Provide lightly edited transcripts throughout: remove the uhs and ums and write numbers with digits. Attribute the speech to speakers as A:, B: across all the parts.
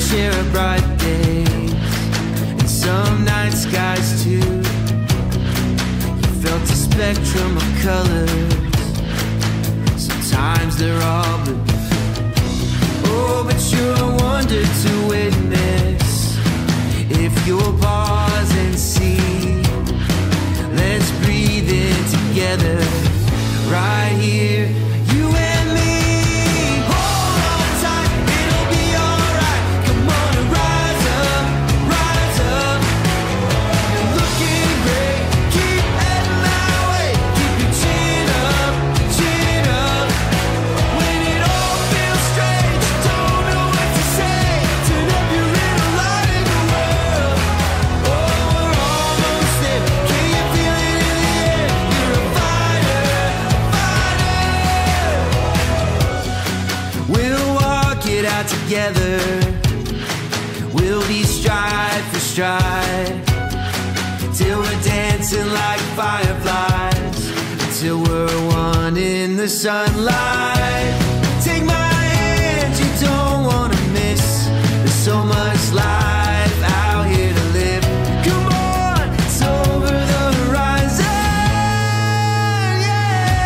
A: share of bright days and some night skies too. You felt a spectrum of colors. Sometimes they're all blue. Oh, but you're a wonder to witness. If you'll pause and see, let's breathe in together, right here, you and me. Hold on tight, it'll be alright. Come on and rise up, rise up. You're looking great, keep heading that way. Keep your chin up, chin up. When it all feels strange, you don't know what to say. Turn up your little light in the world. Oh, we're almost there. Can you feel it in the air? You're a fighter, fighter. We'll walk it out together. We'll be stride for stride, till we're dancing like fireflies, until we're one in the sunlight. Take my hand, you don't wanna miss. There's so much life out here to live. Come on, it's over the horizon, yeah.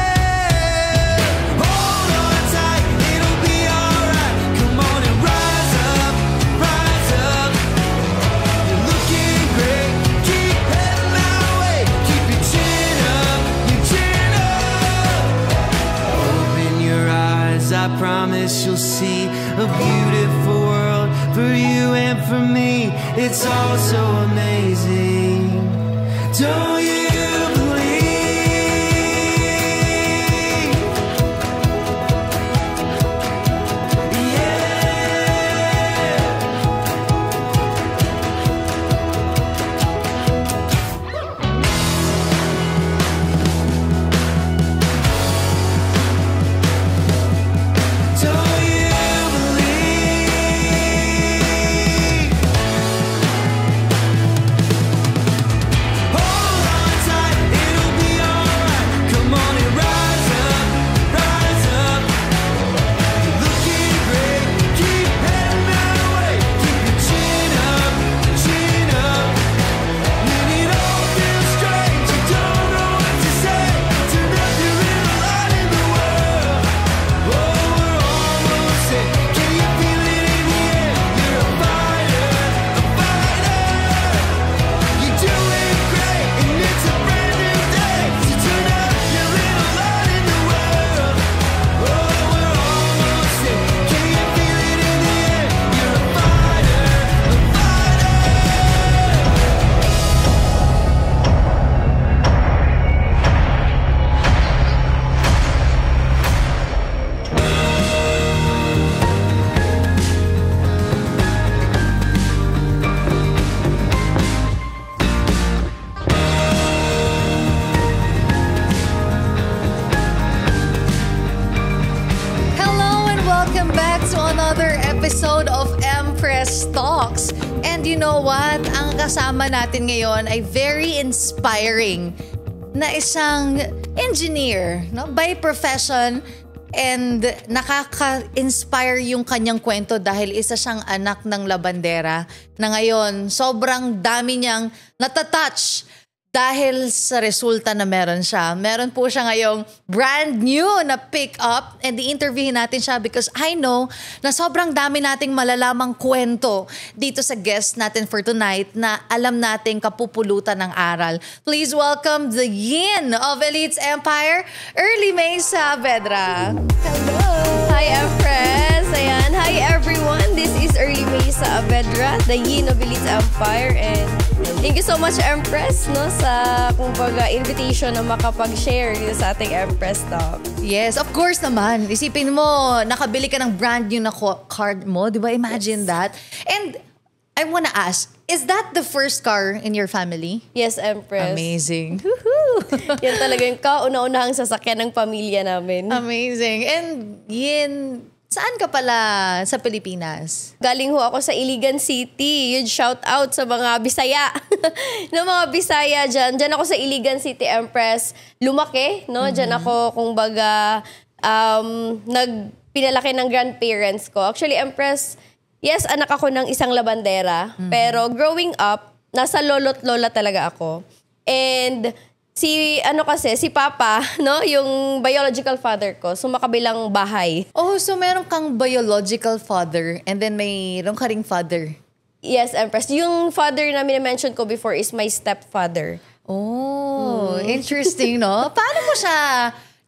A: Hold on tight, it'll be alright. Come on and rise up, rise up. You're looking great, keep heading that way. Keep your chin up, your chin up. Open your eyes, I promise you'll see a beautiful world for you and for me. It's all so amazing. Don't you believe? Yeah. Don't you believe? Hold on tight, it'll be alright. Come on and rise up, rise up. You're looking great, keep heading that way. Keep your chin up, chin up. When it all feels strange, you don't know what to say. Turn up your little light in the world. Oh, we're almost there. Can you feel it in the air? You're a fighter, a fighter. You're doing great, and it's a brand new day. So turn up your little light in the world. Oh, we're almost there. Can you feel it in the air? You're a fighter, a fighter.
B: Hello and welcome back to another episode of Empress Talks. And you know what? Ang kasama natin ngayon ay very inspiring na isang engineer, no? By profession, and nakaka-inspire yung kanyang kwento dahil isa siyang anak ng labandera na ngayon sobrang dami niyang natatouch dahil sa resulta na meron siya. Meron po siya ngayong brand new na pick up, and i-interviewin natin siya because I know na sobrang dami nating malalamang kwento dito sa guest natin for tonight na alam nating kapupulutan ng aral. Please welcome the yin of Elites Empire, Early May Saavedra.
C: Hello! Hi, Empress! Ayan. Hi, everyone! This is Early May Saavedra, the yin of Elites Empire. And thank you so much, Empress, no, sa, kumbaga, invitation na makapag-share dito sa ating Empress Talk.
B: Yes, of course naman. Isipin mo, nakabili ka ng brand new na card mo. Di ba? Imagine that. And I wanna ask, is that the first car in your family?
C: Yes, Empress.
B: Amazing. Woohoo!
C: Yan talaga yung kauna-unahang sasakyan ng pamilya namin.
B: Amazing. And yin, saan ka pala sa Pilipinas?
C: Galing ho ako sa Iligan City. Yun, shout out sa mga Bisaya. No, mga Bisaya dyan. Dyan ako sa Iligan City, Empress. Lumaki, no? Dyan ako, kumbaga, pinalaki ng grandparents ko. Actually, Empress, yes, anak ako ng isang labandera. Pero growing up, nasa lolo't lola talaga ako. And si Papa, no, yung biological father ko, sumakabilang bahay.
B: Oh, so meron kang biological father and then mayroon ka ring father.
C: Yes, Empress. Yung father na mention ko before is my stepfather.
B: Oh, interesting, no? Paano mo siya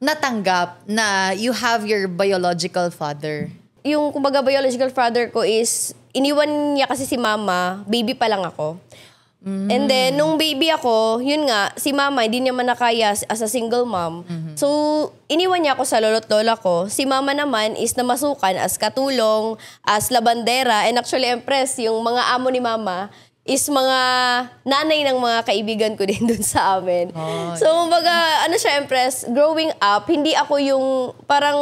B: natanggap na you have your biological father?
C: Yung kumbaga biological father ko is, iniwan niya kasi si mama, baby pa lang ako. And then, nung baby ako, yun nga, si mama, hindi niya man nakaya as a single mom. So, iniwan niya ako sa lolo't lola ko. Si mama naman is namasukan as katulong, as labandera. And actually, Empress, yung mga amo ni mama is mga nanay ng mga kaibigan ko din dun sa amin. Oh, so, kumbaga, Empress, growing up, hindi ako yung parang...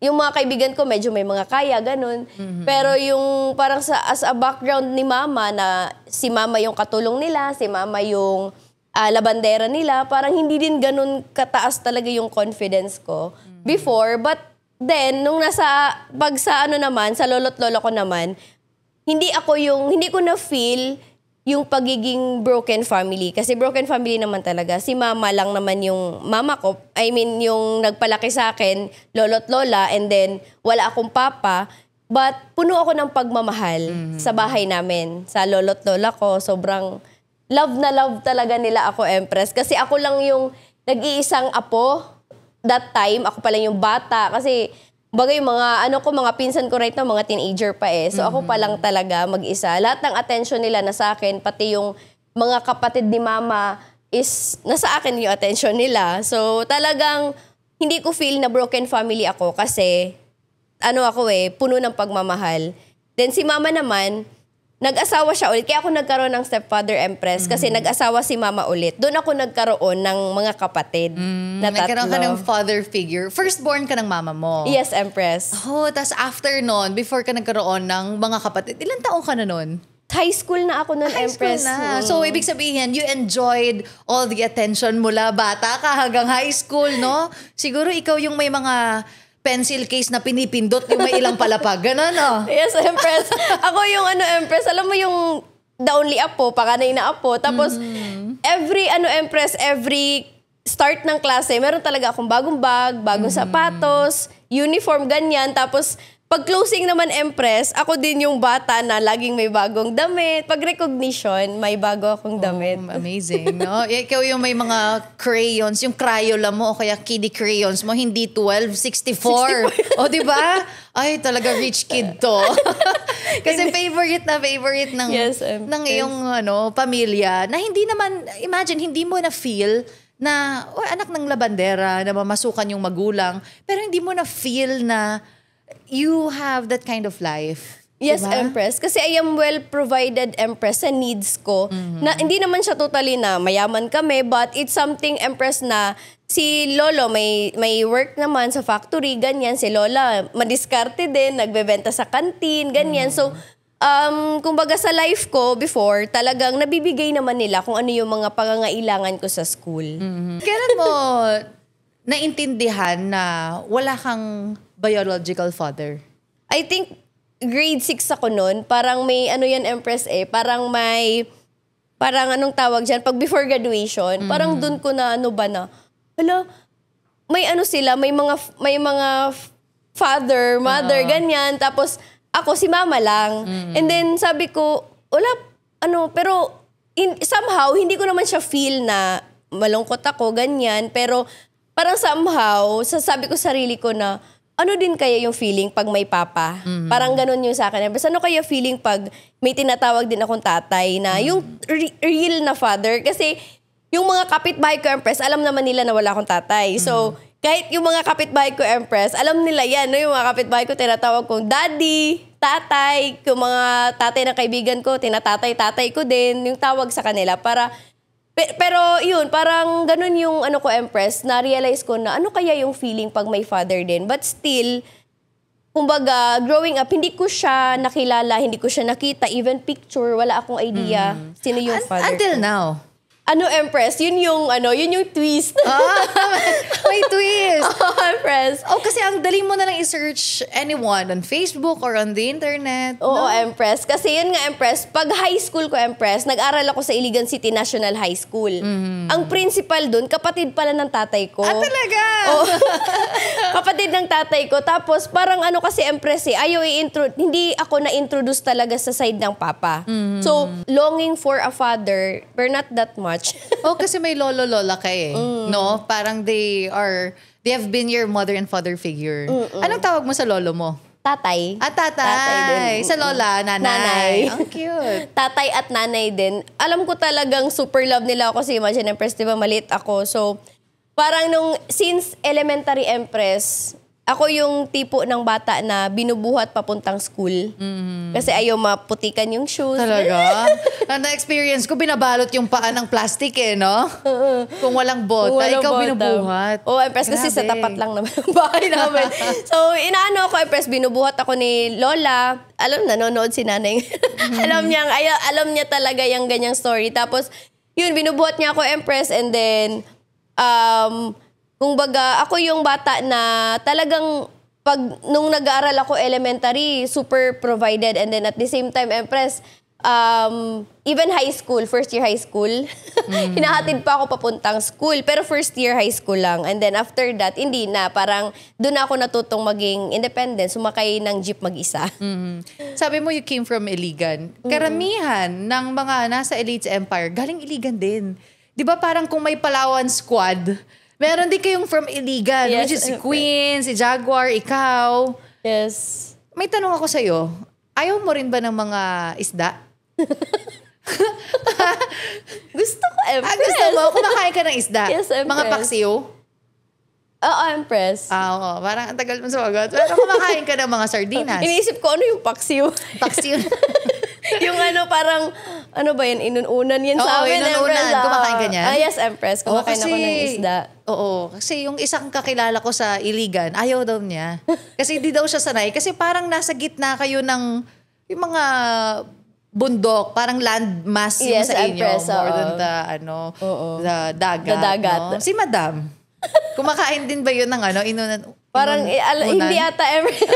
C: Yung mga kaibigan ko, medyo may mga kaya, ganun. Pero yung parang as a background ni mama na si mama yung katulong nila, si mama yung labandera nila, parang hindi din ganun kataas talaga yung confidence ko before. But then, nung sa lolo't lola ko naman, hindi ko na-feel yung pagiging broken family. Kasi broken family naman talaga. Si mama lang naman yung mama ko. I mean, yung nagpalaki sa akin, lolo't lola, and then wala akong papa. But puno ako ng pagmamahal sa bahay namin. Sa lolo't lola ko, sobrang love na love talaga nila ako, Empress. Kasi ako lang yung nag-iisang apo. That time, ako pa lang yung bata. Kasi bagay mga pinsan ko right now, mga teenager pa eh. So ako pa lang talaga mag-isa. Lahat ng attention nila nasa akin, pati yung mga kapatid ni mama is nasa akin yung attention nila. So talagang hindi ko feel na broken family ako kasi puno ng pagmamahal. Then si mama naman, nag-asawa siya ulit. Kaya ako nagkaroon ng stepfather, Empress, kasi nag-asawa si mama ulit. Doon ako nagkaroon ng mga kapatid na tatlo.
B: Nagkaroon ka ng father figure. Firstborn ka ng mama mo.
C: Yes, Empress.
B: Oh, tas after nun, before ka nagkaroon ng mga kapatid, ilang taong ka na nun?
C: High school na ako nun, Empress.
B: Na. So, ibig sabihin, you enjoyed all the attention mula bata ka hanggang high school, no? Siguro ikaw yung may mga pencil case na pinipindot yung may ilang palapag. Ganon, no?
C: Yes, Empress. Ako yung Empress, alam mo yung the only apo, panganay na apo. Tapos, Empress, every start ng klase, meron talaga akong bagong bag, bagong sapatos, uniform, ganyan. Tapos, pag closing naman, Empress, ako din yung bata na laging may bagong damit. Pag recognition, may bago akong damit.
B: Amazing, no? Ikaw yung may mga crayons, yung Crayola mo o kaya kiddie crayons mo, hindi 12, 64. O, di ba? Ay, talaga rich kid to. Kasi favorite ng,
C: yes,
B: ng iyong pamilya na hindi naman, imagine, hindi mo na feel na anak ng labandera, na mamasukan yung magulang, pero hindi mo na feel na you have that kind of life.
C: Yes,
B: diba?
C: Empress. Kasi I am well-provided, Empress, sa needs ko. Na hindi naman siya totally na mayaman kami, but it's something, Empress, na si Lolo may work naman sa factory, ganyan. Si Lola, madiskarte din, nagbebenta sa kantin, ganyan. So, kumbaga sa life ko before, talagang nabibigay naman nila kung ano yung mga pangangailangan ko sa school.
B: Kailan mo naintindihan na wala kang biological father?
C: I think grade 6 ako noon. Parang may Empress parang anong tawag dyan, pag before graduation, parang dun ko na may sila, may mga father, mother, ganyan. Tapos ako si mama lang. And then sabi ko, pero somehow, hindi ko naman siya feel na malungkot ako, ganyan. Pero parang somehow, sasabi ko sarili ko na, ano din kaya yung feeling pag may papa? Parang ganun yung sa akin. Basta ano kaya feeling pag may tinatawag din akong tatay na yung real na father? Kasi yung mga kapitbahay ko, Empress, alam naman nila na wala akong tatay. So, kahit yung mga kapitbahay ko, Empress, alam nila yan. No? Yung mga kapitbahay ko, tinatawag kong daddy, tatay. Yung mga tatay na kaibigan ko, tinatatay-tatay ko din. Yung tawag sa kanila para... Pero yun, parang ganun yung ko, Empress, na-realize ko na ano kaya yung feeling pag may father din. But still, kumbaga, growing up, hindi ko siya nakilala, hindi ko siya nakita, even picture, wala akong idea sino yung father
B: until
C: ko.
B: now.
C: Ano, Empress? Yun yung twist.
B: May twist.
C: Empress.
B: Kasi ang dali mo na lang i-search anyone on Facebook or on the internet.
C: Oo, Empress. Kasi yun nga, Empress, pag high school ko, Empress, nag-aral ako sa Iligan City National High School. Ang principal dun, kapatid pala ng tatay ko.
B: Talaga?
C: Oo. Kapatid ng tatay ko. Tapos parang kasi, Empress, hindi ako na-introduce talaga sa side ng papa. So, longing for a father, but not that much.
B: Kasi may lolo-lola ka no? Parang they have been your mother and father figure. Anong tawag mo sa lolo mo?
C: Tatay.
B: Tatay.
C: Tatay din.
B: Sa lola, nanay. Ang cute.
C: Tatay at nanay din. Alam ko talagang super love nila ako kasi imagine, Empress, diba maliit ako. So, parang since elementary, Empress, ako yung tipo ng bata na binubuhat papuntang school. Kasi ayaw maputikan yung shoes.
B: Talaga? Na-experience ko, binabalot yung paa ng plastic no? Kung walang bota, ikaw binubuhat.
C: Empress, kasi sa tapat lang naman ang bahay namin. So, inaano ako, Empress, binubuhat ako ni Lola. Nanonood si nanay. alam niya talaga yung ganyang story. Tapos, yun, binubuhat niya ako, Empress, and then, kumbaga, ako yung bata na talagang nung nag-aaral ako elementary, super provided. And then at the same time, Empress, even high school, first year high school, hinahatid pa ako papuntang school. Pero first year high school lang. And then after that, hindi na. Parang doon ako natutong maging independent, sumakay ng jeep mag-isa.
B: Sabi mo, you came from Iligan. Karamihan ng mga nasa Elites Empire, galing Iligan din. Di ba parang kung may Palawan squad, meron din kayong from Iligan,
C: Yes,
B: which is si Queen, si Jaguar, ikaw.
C: Yes.
B: May tanong ako sa'yo, ayaw mo rin ba ng mga isda?
C: Gusto ko, Empress.
B: Gusto mo? Kumakain ka ng isda?
C: Yes, Empress.
B: Mga paksiw?
C: Oo, Empress.
B: Oo. Parang ang tagal mo sumagot. Pero kumakain ka ng mga sardinas.
C: Iniisip ko, ano yung paksiw?
B: Paksiw.
C: Yung parang, ba yan, inununan yan sa amin,
B: inununan.
C: Empress.
B: Kumakain ka niyan?
C: Yes, Empress. Kumakain ako ng isda.
B: Oo. Kasi yung isang kakilala ko sa Iligan, ayaw daw niya. Kasi hindi daw siya sanay. Kasi parang nasa gitna kayo ng yung mga bundok, parang land mass yung
C: Yes,
B: sa inyo.
C: Empress,
B: More than the dagat.
C: The dagat.
B: No? Si Madam, kumakain din ba yun ng inunan?
C: Parang, hindi ata, Empress.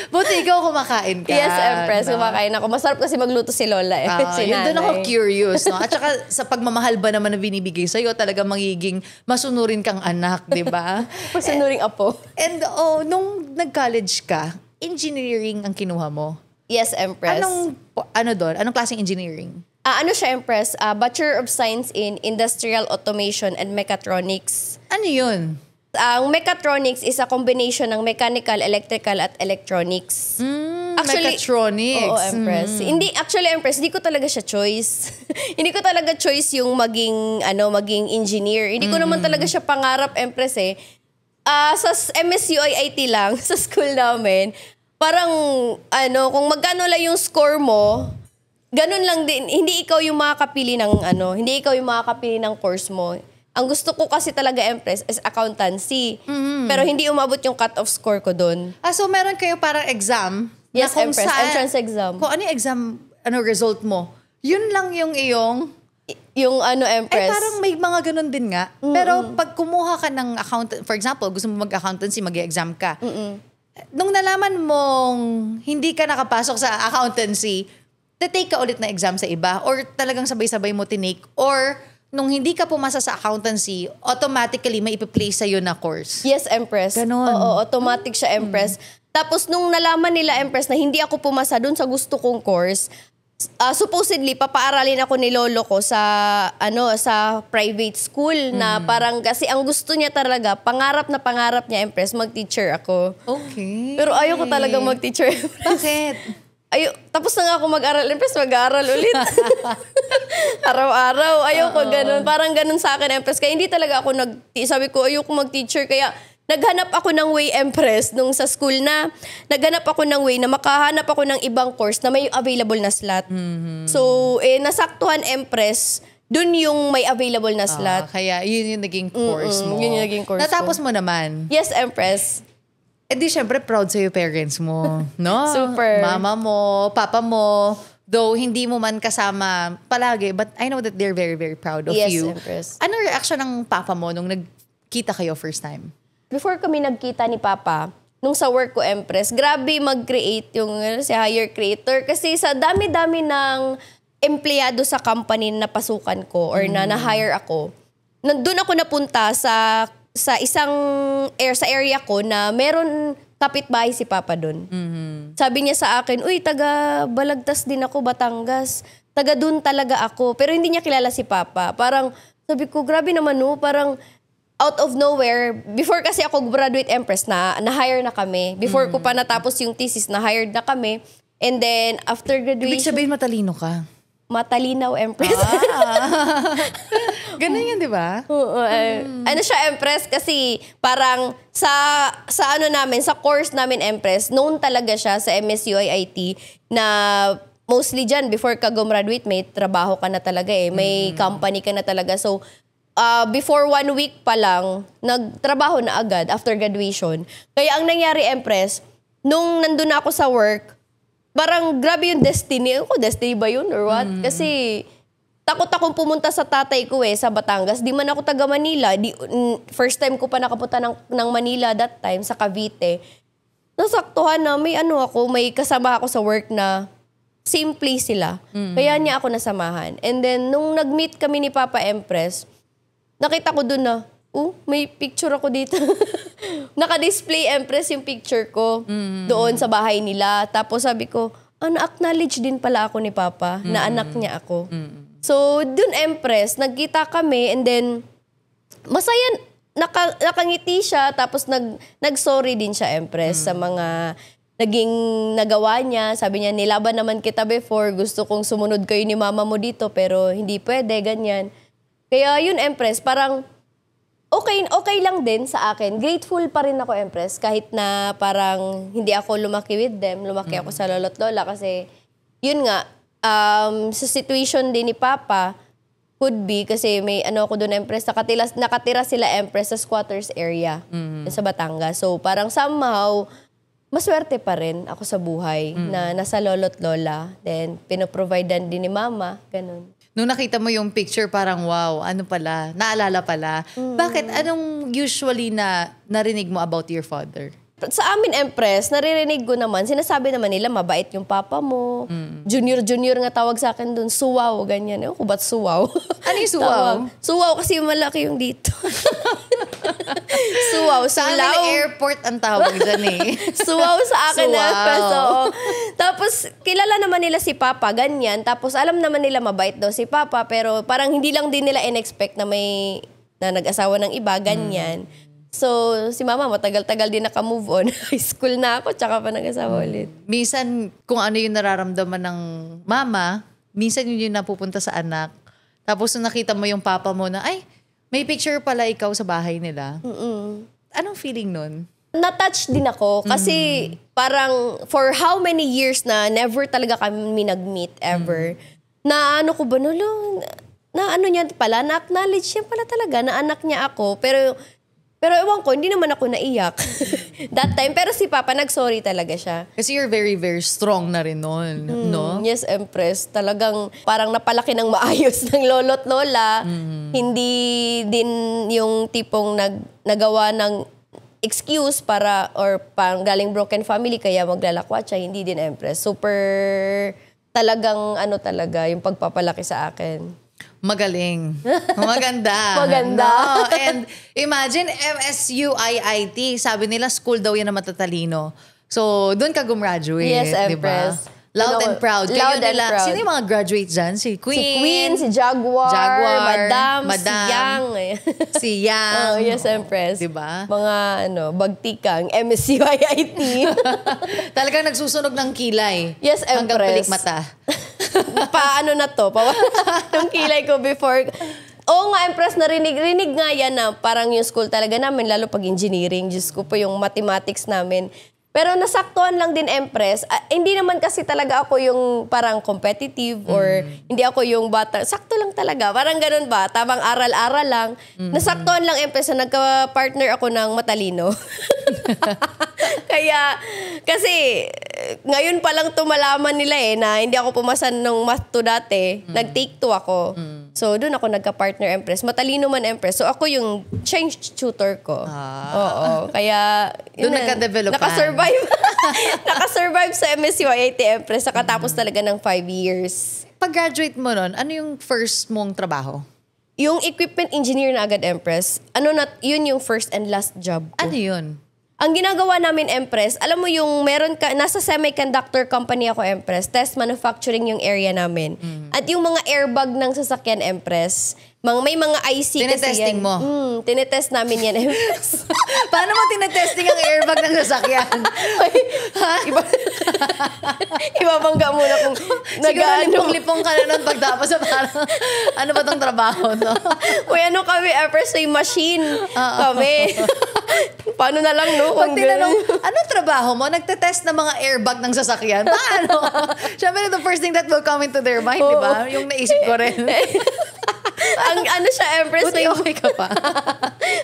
B: Buti ikaw kumakain ka.
C: Yes, Empress. Kumakain ako. Masarap kasi magluto si Lola. Si
B: yun doon ako
C: nanay.
B: curious. No? At saka sa pagmamahal ba naman na binibigay sa'yo, talaga magiging masunurin kang anak, di ba?
C: Pasunuring apo.
B: And nung nag-college ka, engineering ang kinuha mo.
C: Yes, Empress.
B: Anong klaseng engineering?
C: Ano siya, Empress? Bachelor of Science in Industrial Automation and Mechatronics.
B: Ano yun?
C: Ang mechatronics is a combination ng mechanical, electrical, at electronics.
B: Mechatronics.
C: Oo, Empress. Empress, hindi ko talaga siya choice. Hindi ko talaga choice yung maging engineer. Hindi ko naman talaga siya pangarap, Empress sa MSUIIT lang, sa school namin, parang, kung magkano lang yung score mo, ganun lang din. Hindi ikaw yung makakapili ng course mo. Ang gusto ko kasi talaga, Empress, is accountancy. Pero hindi umabot yung cut-off score ko doon.
B: So meron kayo parang exam?
C: Yes, Empress. Entrance exam.
B: Kung ano yung exam, result mo, yun lang yung iyong...
C: Yung Empress.
B: Parang may mga ganun din nga. Pero pag kumuha ka ng for example, gusto mo mag-accountancy, mag-exam ka. Nung nalaman mong hindi ka nakapasok sa accountancy, take ka ulit na exam sa iba? Or talagang sabay-sabay mo tinake? Or... nung hindi ka pumasa sa accountancy, automatically may ipi-place sa'yo na course.
C: Yes, Empress.
B: Ganon.
C: Oo, automatic siya, Empress. Tapos nung nalaman nila, Empress, na hindi ako pumasa dun sa gusto kong course, supposedly, papaaralin ako ni lolo ko sa private school na parang kasi ang gusto niya talaga, pangarap niya, Empress, mag-teacher ako.
B: Okay.
C: Pero ayoko talaga mag-teacher, Empress.
B: Bakit?
C: Tapos na nga ako mag-aral. Empress, mag-aaral ulit. Araw-araw. Ayoko ganun. Parang ganun sa akin, Empress. Kaya hindi talaga ako sabi ko, ayoko mag-teacher. Kaya naghanap ako ng way, Empress, nung sa school na naghanap ako ng way na makahanap ako ng ibang course na may available na slot. So, nasaktuhan, Empress, dun yung may available na slot.
B: Kaya yun yung naging course mo.
C: Yun yung naging course
B: Natapos mo naman.
C: Yes, Empress.
B: Di syempre proud sa'yo parents mo, no?
C: Super.
B: Mama mo, papa mo, Though hindi mo man kasama palagi, but I know that they're very, very proud of
C: Yes,
B: you.
C: Empress.
B: Ano reaction ng papa mo nung nagkita kayo first time?
C: Before kami nagkita ni Papa, nung sa work ko, Empress, grabe mag-create yung si hire creator. Kasi sa dami-dami ng empleyado sa company na pasukan ko or na na-hire ako, nandun ako napunta sa isang sa area ko na meron kapitbahay si Papa doon. Sabi niya sa akin, uy, taga Balagtas din ako, Batangas. Taga doon talaga ako. Pero hindi niya kilala si Papa. Parang, sabi ko, grabe naman no, parang out of nowhere, before kasi ako graduate Empress na-hire na kami. Before ko pa natapos yung thesis, na-hired na kami. And then, after graduation...
B: Ibig sabihin matalino ka?
C: Matalinaw, Empress.
B: Ganun yun, di ba?
C: Ano siya, Empress? Kasi parang sa ano namin, sa course namin, Empress, known talaga siya sa MSUIIT na mostly dyan, before ka gumraduate, may trabaho ka na talaga eh. May company ka na talaga. So, before 1 week pa lang, nagtrabaho na agad after graduation. Kaya ang nangyari, Empress, nung nandun na ako sa work, parang grabe yung destiny. Ako, destiny ba yun or what? Kasi takot akong pumunta sa tatay ko sa Batangas. Di man ako taga Manila. First time ko pa nakapunta ng Manila that time, sa Cavite. Nasaktuhan na may kasama ako sa work na same place sila. Kaya niya ako nasamahan. And then, nung nag-meet kami ni Papa Empress, nakita ko dun na, may picture ako dito. Naka-display, Empress, yung picture ko doon sa bahay nila. Tapos sabi ko, na-acknowledge din pala ako ni Papa na anak niya ako. So, dun, Empress, nagkita kami and then, masaya, nakangiti siya. Tapos nag-sorry din siya, Empress, sa mga naging nagawa niya. Sabi niya, nilaban naman kita before. Gusto kong sumunod kayo ni mama mo dito pero hindi pwede, ganyan. Kaya yun, Empress, parang okay lang din sa akin. Grateful pa rin ako, Empress, kahit na parang hindi ako lumaki with them. Lumaki ako sa lolo't lola kasi yun nga, sa situation din ni Papa, could be, kasi may ako doon, Empress, nakatira sila, Empress, sa squatters area sa Batangas. So parang somehow, maswerte pa rin ako sa buhay na nasa lolo't lola. Then, pinoprovidean din ni Mama. Ganun.
B: Nung nakita mo yung picture, parang wow, ano pala, naalala pala. Bakit? Anong usually narinig mo about your father?
C: Sa amin, Empress, naririnig ko naman, sinasabi naman nila, mabait yung papa mo. Junior nga tawag sa akin dun. Suwaw, ganyan. Ewan ko ba't suwaw?
B: Ano yung suwaw?
C: Suwaw kasi malaki yung dito. Suwaw,
B: Sa
C: sulaw.
B: amin, airport ang tawag dyan
C: Suwaw sa akin,
B: Suwaw.
C: Empress. Oo. Tapos, kilala naman nila si Papa, ganyan. Tapos, alam naman nila mabait daw si Papa, pero parang hindi lang din nila in-expect na na nag-asawa ng iba, ganyan. So, si Mama matagal-tagal din naka-move on. High school na ako, tsaka pa nag-asawa ulit.
B: Minsan, kung ano yung nararamdaman ng mama, minsan yun yung napupunta sa anak. Tapos nung nakita mo yung papa mo na, ay, may picture pala ikaw sa bahay nila. Anong feeling nun?
C: Na-touch din ako kasi parang for how many years na never talaga kami nag-meet ever. Na ano ko ba, na ano niya pala, na-acknowledge niya pala talaga na anak niya ako. Pero ewan ko, hindi naman ako naiyak that time. Pero si Papa, nag-sorry talaga siya.
B: Kasi you're very, very strong na rin nun, no?
C: Yes, Empress. Talagang parang napalaki ng maayos ng lolo't lola. Hindi din yung tipong nagawa ng excuse para or pang galing broken family kaya maglalakwat siya. Hindi din, Empress. Super talagang talaga yung pagpapalaki sa akin.
B: Magaling. Maganda.
C: Maganda.
B: No? And imagine, MSUIIT, sabi nila school daw yan na matatalino. So, doon ka gumraduate.
C: Yes,
B: Diba?
C: Empress.
B: Loud and proud.
C: Loud and proud.
B: Sino yung mga graduates dyan? Si Queen.
C: Si Jaguar, Madam, si Yang.
B: Si Yang.
C: Oh, yes, Empress.
B: Diba?
C: Mga bagtikang MSUIIT.
B: Talagang nagsusunog ng kilay.
C: Yes,
B: Hanggang
C: Empress.
B: pilik mata.
C: Paano na to? Yung kilay ko before. Oo nga, Empress, rinig nga yan na parang yung school talaga namin, lalo pag engineering, Diyos ko po yung mathematics namin. Pero nasaktuhan lang din, Empress. Hindi naman kasi talaga ako yung parang competitive or hindi ako yung bata. Sakto lang talaga. Parang ganun ba? Tamang aral-aral lang. Nasaktuhan lang, Empress, na nagka-partner ako ng matalino. Kaya, kasi ngayon pa lang tumalaman nila na hindi ako pumasa ng math 2 dati. Nag-take 2 ako. So, doon ako nagka-partner Empress. Matalino man Empress. So, ako yung change tutor ko. Oo. Kaya,
B: doon nagka-develop
C: nakasurvive. Nakasurvive sa MSCYIT Empress. Nakatapos talaga ng 5 years.
B: Pag-graduate mo nun, ano yung first mong trabaho?
C: Yung equipment engineer na agad Empress, yun yung first and last job ko.
B: Ano yun?
C: Ang ginagawa namin, Empress, alam mo yung nasa semiconductor company ako, Empress, test manufacturing yung area namin. At yung mga airbag ng sasakyan, Empress, may mga IC kasi yan.
B: Tinetesting mo?
C: Tinetest namin yan, Empress.
B: Paano mo tinetesting ang airbag ng sasakyan?
C: Ibabangga muna kung
B: siguro lipong-lipong ka na nun pagtapos sa parang, ano ba tong trabaho, no?
C: Uy, ano kami, Empress, may machine kami. Paano na lang, no?
B: Pag tinanong, anong trabaho mo? Nagtetest ng mga airbag ng sasakyan. Paano? Siyempre, the first thing that will come into their mind, di ba? Yung naisip ko rin.
C: Ang ano siya, Empress.
B: Buti okay ka pa.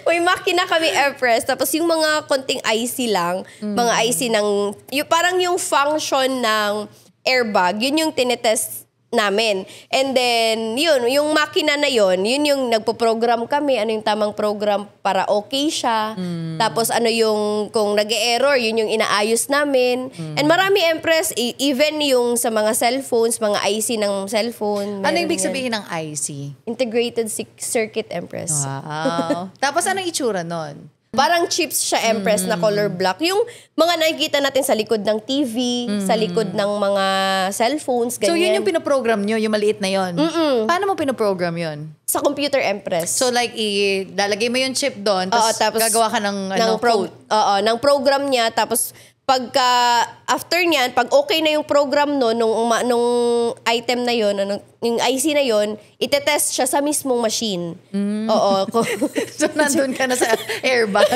C: May makina kami, Empress. Tapos yung mga konting IC lang, mga IC ng, parang yung function ng airbag, yun yung tinetest namin. And then, yung makina na yun yung nagpo-program kami, ano yung tamang program para okay siya. Tapos ano yung, kung nag-error, yun yung inaayos namin. And marami, Empress, even yung sa mga cellphones, mga IC ng cellphone.
B: Ano ibig sabihin ng IC?
C: Integrated Circuit, Empress.
B: Wow. Tapos anong itsura nun?
C: Parang chips siya, Empress, na color black. Yung mga nakikita natin sa likod ng TV, sa likod ng mga cellphones, ganyan.
B: So yun yung pinoprogram nyo, yung maliit na yun? Paano mo pinoprogram yun?
C: Sa computer, Empress.
B: So like, lalagay mo yung chip doon, tapos gagawa ka ng code?
C: Ng program niya, tapos after niyan, pag okay na yung program nung item na yon, yung IC na yon, itetest siya sa mismong machine. Oo.
B: So nandun ka na sa airbag.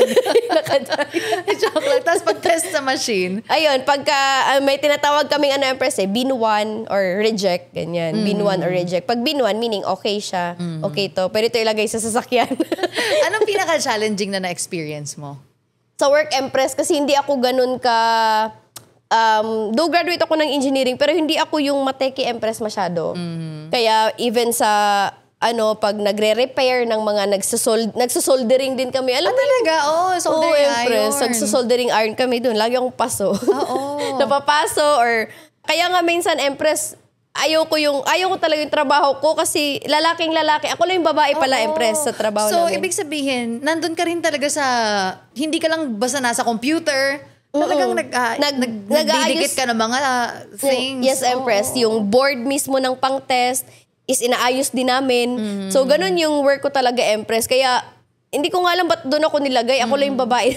B: Joke lang. Tapos pag-test sa machine.
C: Ayun, pagka may tinatawag kaming Empress bin 1 or reject, ganyan. Bin 1 or reject. Pag bin 1, meaning okay siya. Okay to. Pwede ito ilagay sa sasakyan.
B: Anong pinaka-challenging na na-experience mo?
C: Sa work, Empress, kasi hindi ako ganun ka... though graduate ako ng engineering, pero hindi ako yung mateki, Empress, masyado. Kaya even sa... pag nagre-repair ng mga nagsosoldering din kami. Alam mo
B: talaga? Soldering
C: Empress,
B: iron.
C: Nagsosoldering iron kami doon. Lagi akong paso. Napapaso or... Kaya nga minsan, Empress, ayaw ko talaga yung trabaho ko kasi lalaking-lalaki. Ako lang yung babae pala, Empress, sa trabaho
B: so,
C: namin.
B: So, ibig sabihin, nandun ka rin talaga sa... Hindi ka lang basta nasa computer. Talagang nagdidikit ka ng mga things.
C: Yes, Empress. Yung board mismo ng pang-test is inaayos din namin. So, ganun yung work ko talaga, Empress. Kaya, hindi ko nga alam ba't doon ako nilagay. Ako lang yung babae.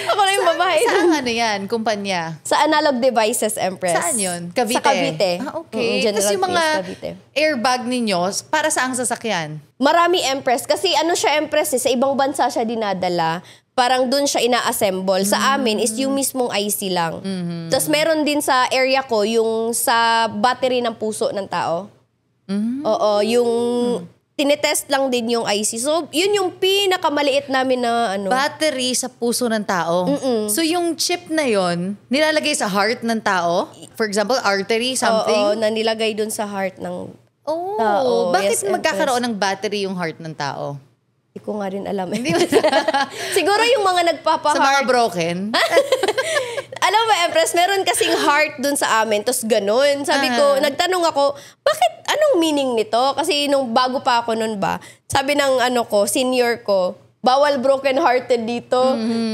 C: Ako lang yung babae.
B: Saan ano yan? Kumpanya?
C: Sa Analog Devices, Empress.
B: Saan yun? Cavite?
C: Sa Cavite.
B: Okay. Tapos yung mga airbag ninyo, para saang sasakyan?
C: Marami, Empress. Kasi siya, Empress, sa ibang bansa siya dinadala. Parang dun siya ina-assemble. Sa amin is yung mismong IC lang. Tapos meron din sa area ko yung sa battery ng puso ng tao. Oo, yung... tinetest lang din yung IC. So, yun yung pinakamaliit namin na
B: battery sa puso ng tao. So, yung chip na yon nilalagay sa heart ng tao? For example, artery, something?
C: Oo, na nilagay dun sa heart ng
B: tao. Bakit
C: Yes,
B: magkakaroon ng battery yung heart ng tao?
C: Hindi ko nga rin alam. Siguro yung mga nagpapa-heart.
B: Sa mga broken?
C: Alam mo, Empress, meron kasing heart dun sa amin. Tapos ganun. Sabi ko, nagtanong ako, bakit, anong meaning nito? Kasi nung bago pa ako nun ba, sabi ng senior ko, bawal broken-hearted dito.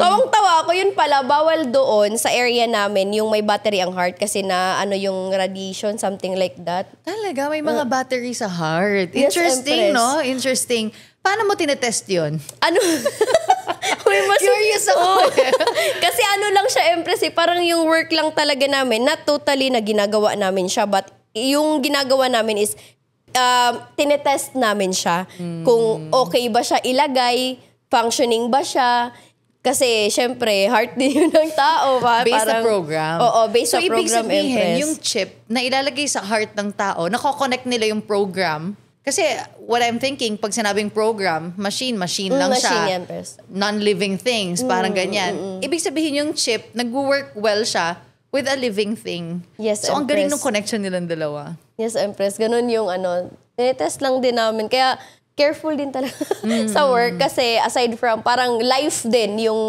C: Tawang-tawa ako. Yun pala, bawal doon sa area namin yung may battery ang heart kasi na yung radiation, something like that.
B: Talaga, may mga battery sa heart.
C: Yes,
B: Interesting,
C: Empress.
B: no? Interesting. Paano mo tinetest yun?
C: Curious ako. Kasi lang siya, Empress, parang yung work lang talaga namin, not totally na ginagawa namin siya, but yung ginagawa namin is, tinetest namin siya. Kung okay ba siya ilagay, functioning ba siya, kasi syempre, heart din yun ng tao.
B: Based sa program?
C: Oo, based sa program,
B: ibig sabihin,
C: Empress.
B: yung chip na ilalagay sa heart ng tao, nako-connect nila yung program. Kasi what I'm thinking, pag sinabing program, machine lang
C: machine
B: siya.
C: Empress.
B: Non-living things, parang ganyan. Ibig sabihin yung chip, nag-work well siya with a living thing.
C: Yes,
B: So, ang galing
C: Empress.
B: ng connection nilang dalawa.
C: Yes, Empress. Ganun yung tinetest lang din namin. Kaya, careful din talaga sa work. Kasi, aside from, parang life din yung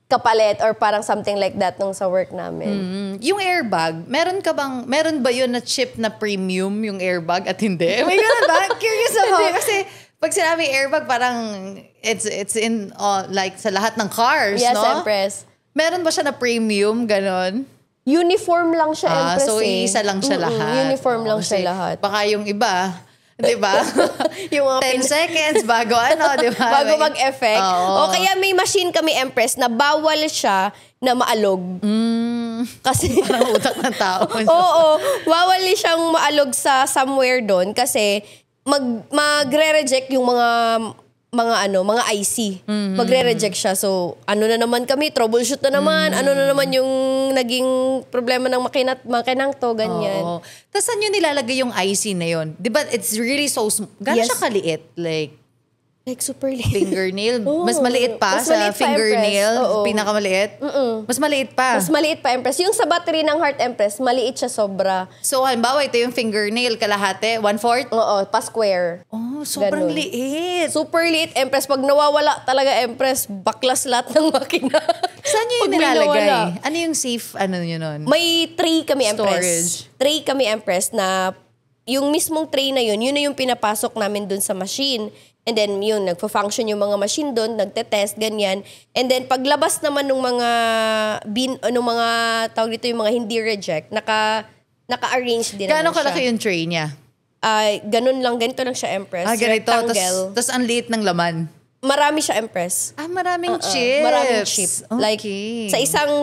C: kapalit or parang something like that nung sa work namin.
B: Yung airbag, meron ba yun na chip na premium yung airbag at hindi? May ganun ba? Curious ako. Kasi, pag sinabing airbag, parang it's in, like, sa lahat ng cars,
C: Yes,
B: no?
C: Empress.
B: Meron ba siya na premium, ganon?
C: Uniform lang siya, Empress.
B: So, isa lang siya lahat.
C: Uniform lang
B: Kasi
C: siya lahat.
B: Baka yung iba, di ba?
C: Yung mga
B: 10 seconds bago di ba?
C: bago mag-effect.
B: Oo.
C: O kaya may machine kami, Empress, na bawal siya na maalog. Kasi,
B: Parang utak ng tao.
C: oo, bawal siyang maalog sa somewhere doon kasi magre-reject yung mga IC. Magre-reject siya. So, ano na naman kami, troubleshoot na naman. Ano na naman yung naging problema ng makinang to, ganyan.
B: Oo. Tapos saan yun nilalagay yung IC na yun? Di ba, it's really so gano'n
C: Yes.
B: siya kaliit? Like,
C: super late.
B: fingernail?
C: Oo.
B: Mas maliit pa
C: Mas
B: sa
C: maliit pa,
B: fingernail?
C: Empress. Oo.
B: Pinakamaliit? Mas maliit pa.
C: Mas maliit pa, Empress. Yung sa battery ng Heart, Empress, maliit siya sobra.
B: So, halimbawa, ito yung fingernail, kalahati, 1/4?
C: Oo, pa-square.
B: Oh, sobrang
C: Ganun.
B: liit.
C: Super liit, Empress. Pag nawawala talaga, Empress, baklas lahat ng makina.
B: Saan nyo yung
C: Pag may
B: nilalagay?
C: nawala.
B: Ano yung safe, nyo nun?
C: May tray kami, Empress.
B: Storage.
C: Tray kami, Empress, na yung mismong tray na yun na yung pinapasok namin dun sa machine. And then, yun, nagpa-function yung mga machine dun, nagte-test, ganyan. And then, paglabas naman ng mga tawag dito, yung mga hindi reject, naka-arrange din
B: Gaano
C: naman siya.
B: kalaki yung tray niya?
C: Ganito lang siya, Empress.
B: Ganito.
C: Rectangle.
B: Tapos ang liit ng laman.
C: Marami siya, Empress.
B: Maraming chips.
C: Maraming chip.
B: Okay.
C: Like,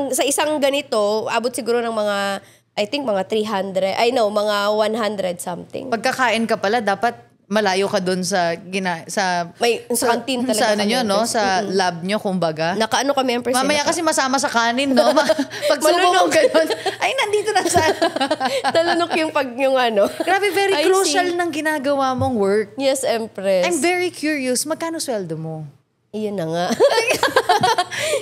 C: sa isang ganito, abot siguro ng mga, I think, mga 300, mga 100 something.
B: Pagkakain ka pala, dapat malayo ka dun sa
C: Sa canteen talaga
B: sa ano
C: kami,
B: nyo, no?
C: Empress.
B: Sa lab nyo, kumbaga.
C: Nakaano kami, Empress.
B: Mamaya kasi masama sa kanin, no? Pag subo mo ganun, ay, nandito na sa...
C: Talunok yung ano.
B: Grabe, very
C: I
B: crucial
C: see.
B: ng ginagawa mong work.
C: Yes, Empress.
B: I'm very curious, magkano sweldo mo?
C: Iyon na nga.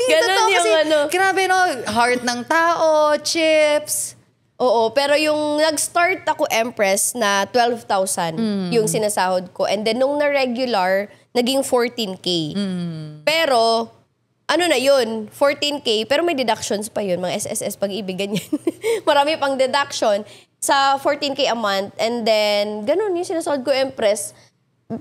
B: Ganun
C: Ganon yung
B: kasi, grabe, no? Heart ng tao, chips.
C: Oo, pero yung nag-start ako, Empress, na 12,000 yung sinasahod ko. And then, nung na-regular, naging 14K. Pero, ano na yun, 14K, pero may deductions pa yun, mga SSS, pag-ibig, ganyan. Marami pang deduction sa 14K a month. And then, ganun yung sinasahod ko, Empress.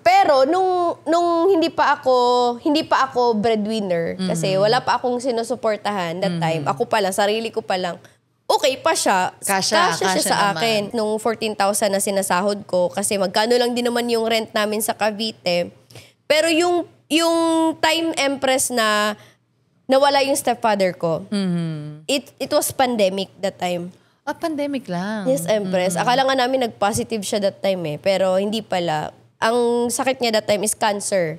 C: Pero, nung hindi pa ako breadwinner, kasi wala pa akong sinusuportahan that time, ako pa lang, sarili ko pa lang, okay pa siya.
B: Kasya
C: siya sa
B: naman.
C: akin. Nung 14,000 na sinasahod ko, kasi magkano lang din naman yung rent namin sa Cavite. Pero yung time, Empress, na nawala yung stepfather ko, it was pandemic that time.
B: Pandemic lang.
C: Yes, Empress. Akala nga namin nag-positive siya that time pero hindi pala. Ang sakit niya that time is cancer.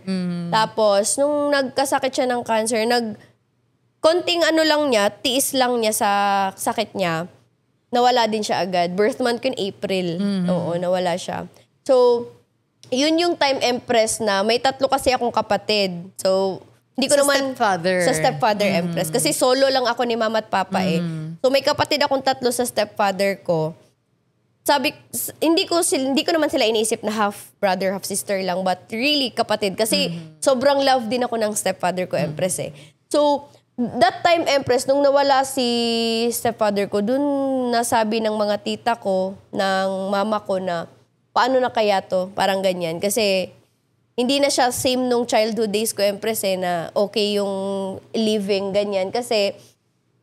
C: Tapos, nung nagkasakit siya ng cancer, konting ano lang niya, tiis lang niya sa sakit niya, nawala din siya agad. Birth month ko in April. Oo, nawala siya. So, yun yung time, Empress, na may 3 kasi akong kapatid. So, hindi ko
B: Sa
C: naman...
B: stepfather.
C: Sa stepfather, Empress. Kasi solo lang ako ni mama at papa So, may kapatid akong 3 sa stepfather ko. Sabi, hindi ko naman sila iniisip na half brother, half sister lang, but really kapatid. Kasi sobrang love din ako ng stepfather ko, Empress So, that time, Empress, nung nawala si stepfather ko, dun nasabi ng mga tita ko, ng mama ko na, paano na kaya to? Parang ganyan. Kasi, hindi na siya same nung childhood days ko, Empress, na okay yung living, ganyan. Kasi,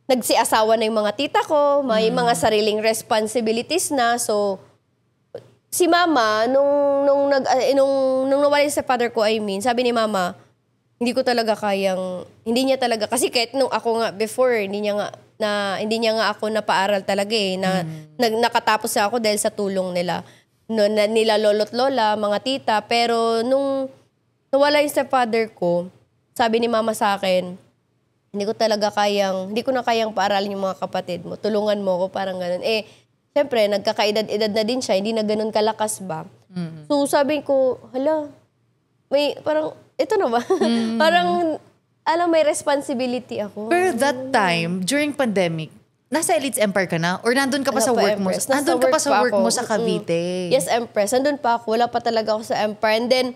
C: nagsiasawa na yung mga tita ko, may mga sariling responsibilities na. So, si mama, nung nawala yung stepfather ko, sabi ni mama, hindi niya talaga, kasi kahit nung ako nga before, hindi niya nga ako napaaral talaga nakatapos ako dahil sa tulong nila. Nila lolo't lola, mga tita, pero nung nawala yung stepfather ko, sabi ni mama sa akin, hindi ko na kayang paaralin yung mga kapatid mo. Tulungan mo ako, parang ganun. Syempre, nagkakaedad-edad na din siya, hindi na ganun kalakas ba? So, sabi ko, ito na ba? Parang, may responsibility ako.
B: Pero that time, during pandemic, nasa Elites Empire ka na? Or nandun ka pa sa work mo?
C: Empress.
B: Nandun ka pa sa work
C: ako.
B: mo sa Cavite?
C: Yes, Empress. Nandun pa ako. Wala pa talaga ako sa Empire. And then,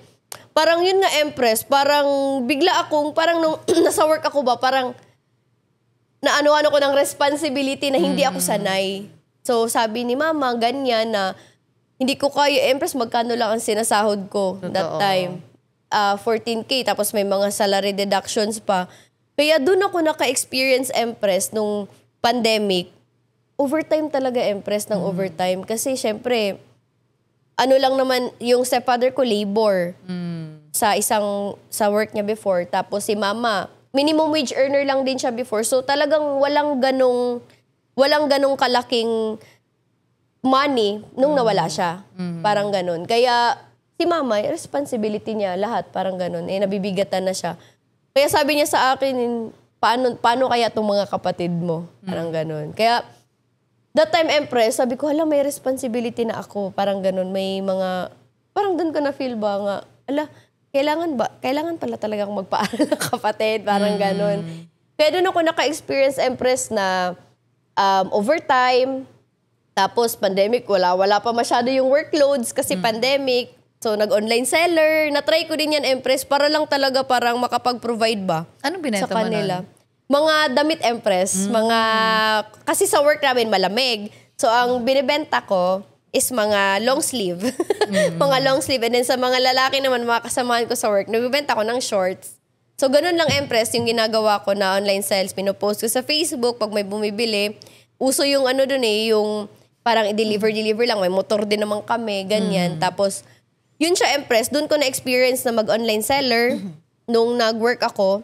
C: parang yun nga, Empress, parang bigla akong, parang nung nasa work ako ba, parang naano-ano ko ng responsibility na hindi ako sanay. So, sabi ni Mama, ganyan na, hindi ko kaya, Empress, magkano lang ang sinasahod ko that time. 14K, tapos may mga salary deductions pa. Kaya doon ako naka-experience, Empress, nung pandemic. Overtime talaga, Empress, ng overtime. Kasi, syempre, ano lang naman, yung stepfather ko, labor. Sa work niya before. Tapos si Mama, minimum wage earner lang din siya before. So, talagang walang ganong kalaking money nung nawala siya. Parang ganon. Kaya si Mama, responsibility niya lahat, parang ganon. Nabibigatan na siya. Kaya sabi niya sa akin, paano kaya itong mga kapatid mo? Parang ganon. Kaya that time, Empress, sabi ko, may responsibility na ako. Parang ganon. May mga, parang doon ko na feel ba nga, kailangan pala talaga akong magpaaral ng kapatid. Parang ganon. Kaya doon ako naka-experience, Empress, na overtime. Tapos, pandemic, wala pa masyado yung workloads kasi pandemic. So, nag-online seller. Na-try ko din yan, Empress, para lang talaga parang makapag-provide ba.
B: Anong binenta
C: sa kanila? Mga damit, Empress. Kasi sa work namin, malamig. So, ang binibenta ko is mga long sleeve. Mga long sleeve. And then sa mga lalaki naman, mga kasamahan ko sa work, nabibenta ko ng shorts. So, ganun lang, Empress, yung ginagawa ko na online sales. Pinopost ko sa Facebook pag may bumibili. Uso yung yung parang i-deliver lang. May motor din naman kami, ganyan. Tapos, yun siya, Empress. Doon ko na-experience na mag-online seller nung nag-work ako.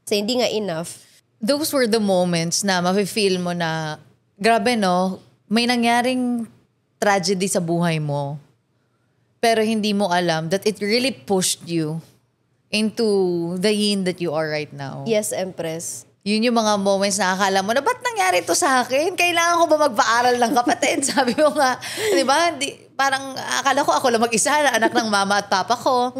C: So, hindi nga enough.
B: Those were the moments na mafe-feel mo na, grabe no, may nangyaring tragedy sa buhay mo. Pero hindi mo alam that it really pushed you into the yin that you are right now.
C: Yes, Empress.
B: Yun yung mga moments na akala mo na, ba't nangyari to sa akin? Kailangan ko ba magpaaral ng kapatid? Sabi mo nga, di ba? Parang akala ko ako lang mag-isa, anak ng mama at papa ko.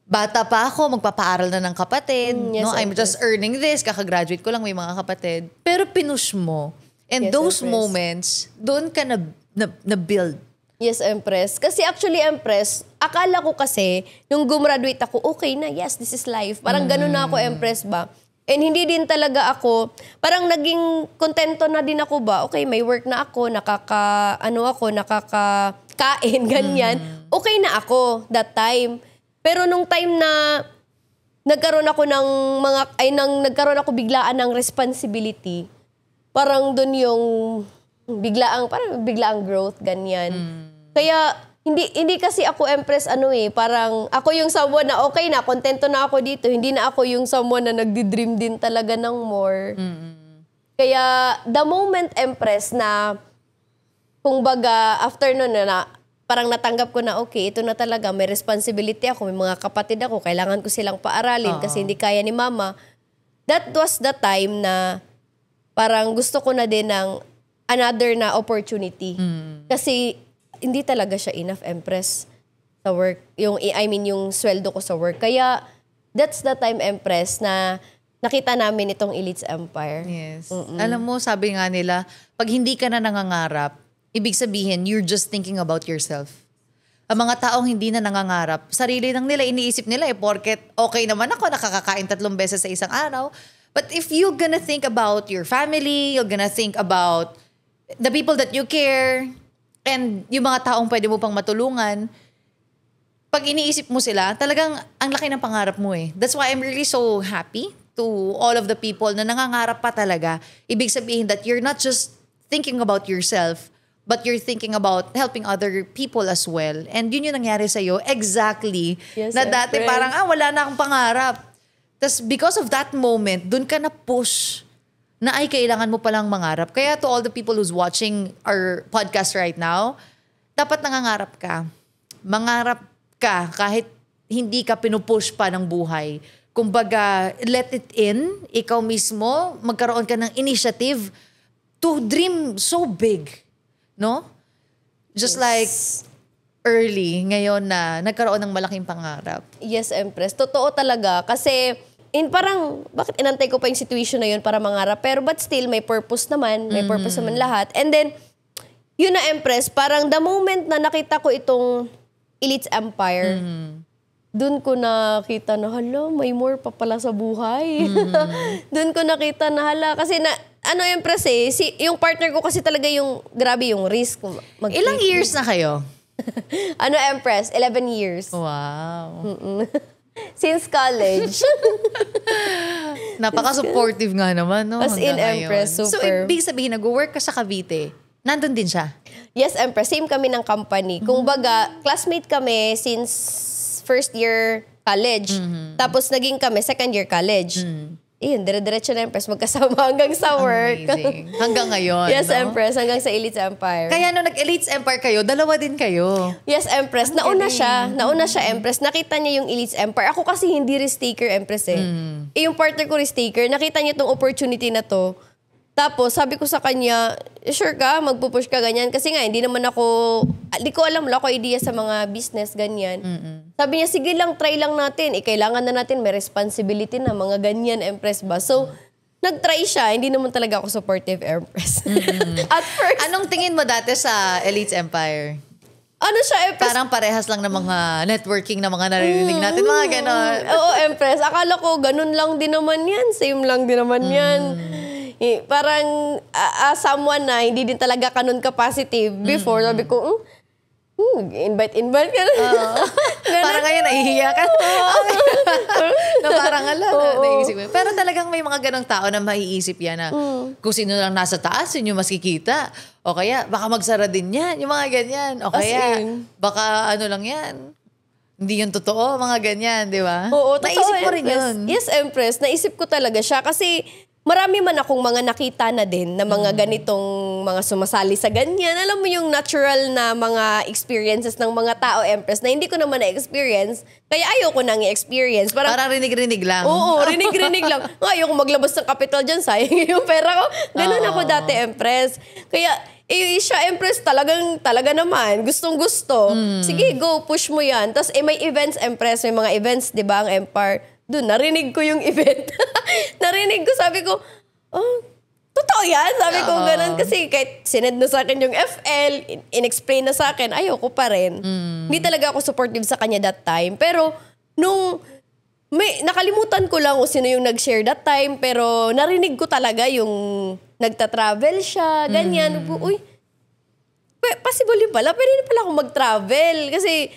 B: Bata pa ako, magpapaaral na ng kapatid.
C: Yes,
B: I'm just earning this. Kakagraduate ko lang, may mga kapatid. Pero pinush mo. And
C: Yes,
B: those
C: Empress.
B: moments, doon ka na-build.
C: Yes, Empress. Kasi actually, Empress, akala ko kasi, nung gumraduate ako, okay na, yes, this is life. Parang ganun na ako, Empress ba? And hindi din talaga ako, parang naging kontento na din ako ba? Okay, may work na ako, nakakain, ganyan. Okay na ako that time. Pero nung time na nagkaroon ako biglaan ng responsibility, parang dun yung biglaang growth, ganyan. Kaya, hindi kasi ako, Empress, parang ako yung someone na okay na, kontento na ako dito. Hindi na ako yung someone na nagdi-dream din talaga ng more. Kaya, the moment, Empress, na kung baga, after nun na parang natanggap ko na, okay, ito na talaga, may responsibility ako, may mga kapatid ako, kailangan ko silang paaralin kasi hindi kaya ni Mama. That was the time na parang gusto ko na din ng another na opportunity. Kasi, hindi talaga siya enough, Empress, sa work. Yung sweldo ko sa work. Kaya, that's the time, Empress, na nakita namin itong Elites Empire.
B: Yes. Alam mo, sabi nga nila, pag hindi ka na nangangarap, ibig sabihin, you're just thinking about yourself. Ang mga taong hindi na nangangarap, sarili lang nila, iniisip nila porket okay naman ako, nakakakain 3 beses sa isang araw. But if you're gonna think about your family, you're gonna think about the people that you care, and yung mga taong pwede mo pang matulungan, pag iniisip mo sila, talagang ang laki ng pangarap mo eh. That's why I'm really so happy to all of the people na nangangarap pa talaga. Ibig sabihin that you're not just thinking about yourself, but you're thinking about helping other people as well. And yun yung nangyari sa'yo. Exactly.
C: Yes,
B: na dati
C: friends.
B: parang, wala na akong pangarap. Tapos because of that moment, dun ka na-push na ay kailangan mo palang mangarap. Kaya to all the people who's watching our podcast right now, dapat nangangarap ka. Mangarap ka kahit hindi ka pinupush pa ng buhay. Kumbaga, let it in. Ikaw mismo, magkaroon ka ng initiative to dream so big. No? Just like early, ngayon na nagkaroon ng malaking pangarap.
C: Yes, Empress. Totoo talaga. Kasi parang, bakit inantay ko pa yung situation na yun para mangarap? Pero but still, may purpose naman. May purpose naman lahat. And then, yun na, Empress, parang the moment na nakita ko itong Elites Empire, dun ko nakita na, hala, may more pa pala sa buhay. Dun ko nakita na, hala, kasi Empress yung partner ko kasi talaga yung, grabe yung risk.
B: Ilang years na kayo?
C: Empress? 11 years.
B: Wow.
C: Since college.
B: Napaka-supportive nga naman, no?
C: As in,
B: hanggang
C: Empress,
B: ngayon.
C: super.
B: So, ibig sabihin, nag-work ka sa Cavite. Nandun din siya?
C: Yes, Empress. Same kami ng company. Kung baga, classmate kami since first year college. Tapos naging kami second year college. Iyon, dire-diretso na, Empress. Magkasama hanggang sa work.
B: Amazing. Hanggang ngayon,
C: Yes,
B: no?
C: Empress. Hanggang sa Elites Empire.
B: Kaya nung nag-Elites Empire kayo, dalawa din kayo.
C: Yes, Empress. Nauna siya, Empress. Nakita niya yung Elites Empire. Ako kasi hindi risk-taker, Empress yung partner ko risk-taker. Nakita niya tong opportunity na to. Tapos, sabi ko sa kanya, sure ka, magpupush ka ganyan. Kasi nga, hindi ko alam, wala ko idea sa mga business, ganyan. Sabi niya, sige lang, try lang natin. Kailangan na natin, may responsibility na, mga ganyan, Empress ba? So, nag-try siya. Hindi naman talaga ako supportive, Empress. At first.
B: Anong tingin mo dati sa Elites Empire?
C: Empress?
B: Parang parehas lang ng mga networking na mga naririnig natin, mga ganon.
C: Oo, Empress. Akala ko, ganun lang din naman yan. Same lang din naman yan. Parang someone na hindi din talaga kanon ka-positive before. Sabi ko, invite ka na.
B: Parang ngayon, nahihiya ka. Na parang naisip ko. Pero talagang may mga ganong tao na maiisip yan na kung sino lang nasa taas, yun yung mas kikita. O kaya, baka magsara din yan. Yung mga ganyan. O kaya, baka ano lang yan. Hindi yung totoo, mga ganyan, di ba?
C: Oo, totoo.
B: Naisip ko rin yun.
C: Yes, Empress. Naisip ko talaga siya kasi marami man akong mga nakita na din na mga ganitong mga sumasali sa ganyan. Alam mo yung natural na mga experiences ng mga tao, Empress, na hindi ko naman na-experience. Kaya ayoko nang i-experience.
B: Parang rinig-rinig lang.
C: Oo, rinig-rinig lang. Ayoko maglabas ng capital dyan, sayang yung pera ko. Ganun ako dati, Empress. Kaya, siya, Empress, talaga naman. Gustong-gusto. Sige, go, push mo yan. Tapos, may events, Empress. May mga events, di ba, ang Empire. Doon, narinig ko yung event. Narinig ko, sabi ko, totoo yan? Sabi ko ganun. Kasi kahit sinend na sa akin yung FL, in-explain na sa akin, ayoko pa rin. Hindi talaga ako supportive sa kanya that time. Pero, nakalimutan ko lang kung sino yung nag-share that time. Pero, narinig ko talaga yung nagta-travel siya, ganyan. Uy, possible yun pala. Pwede na pala ako mag-travel. Kasi,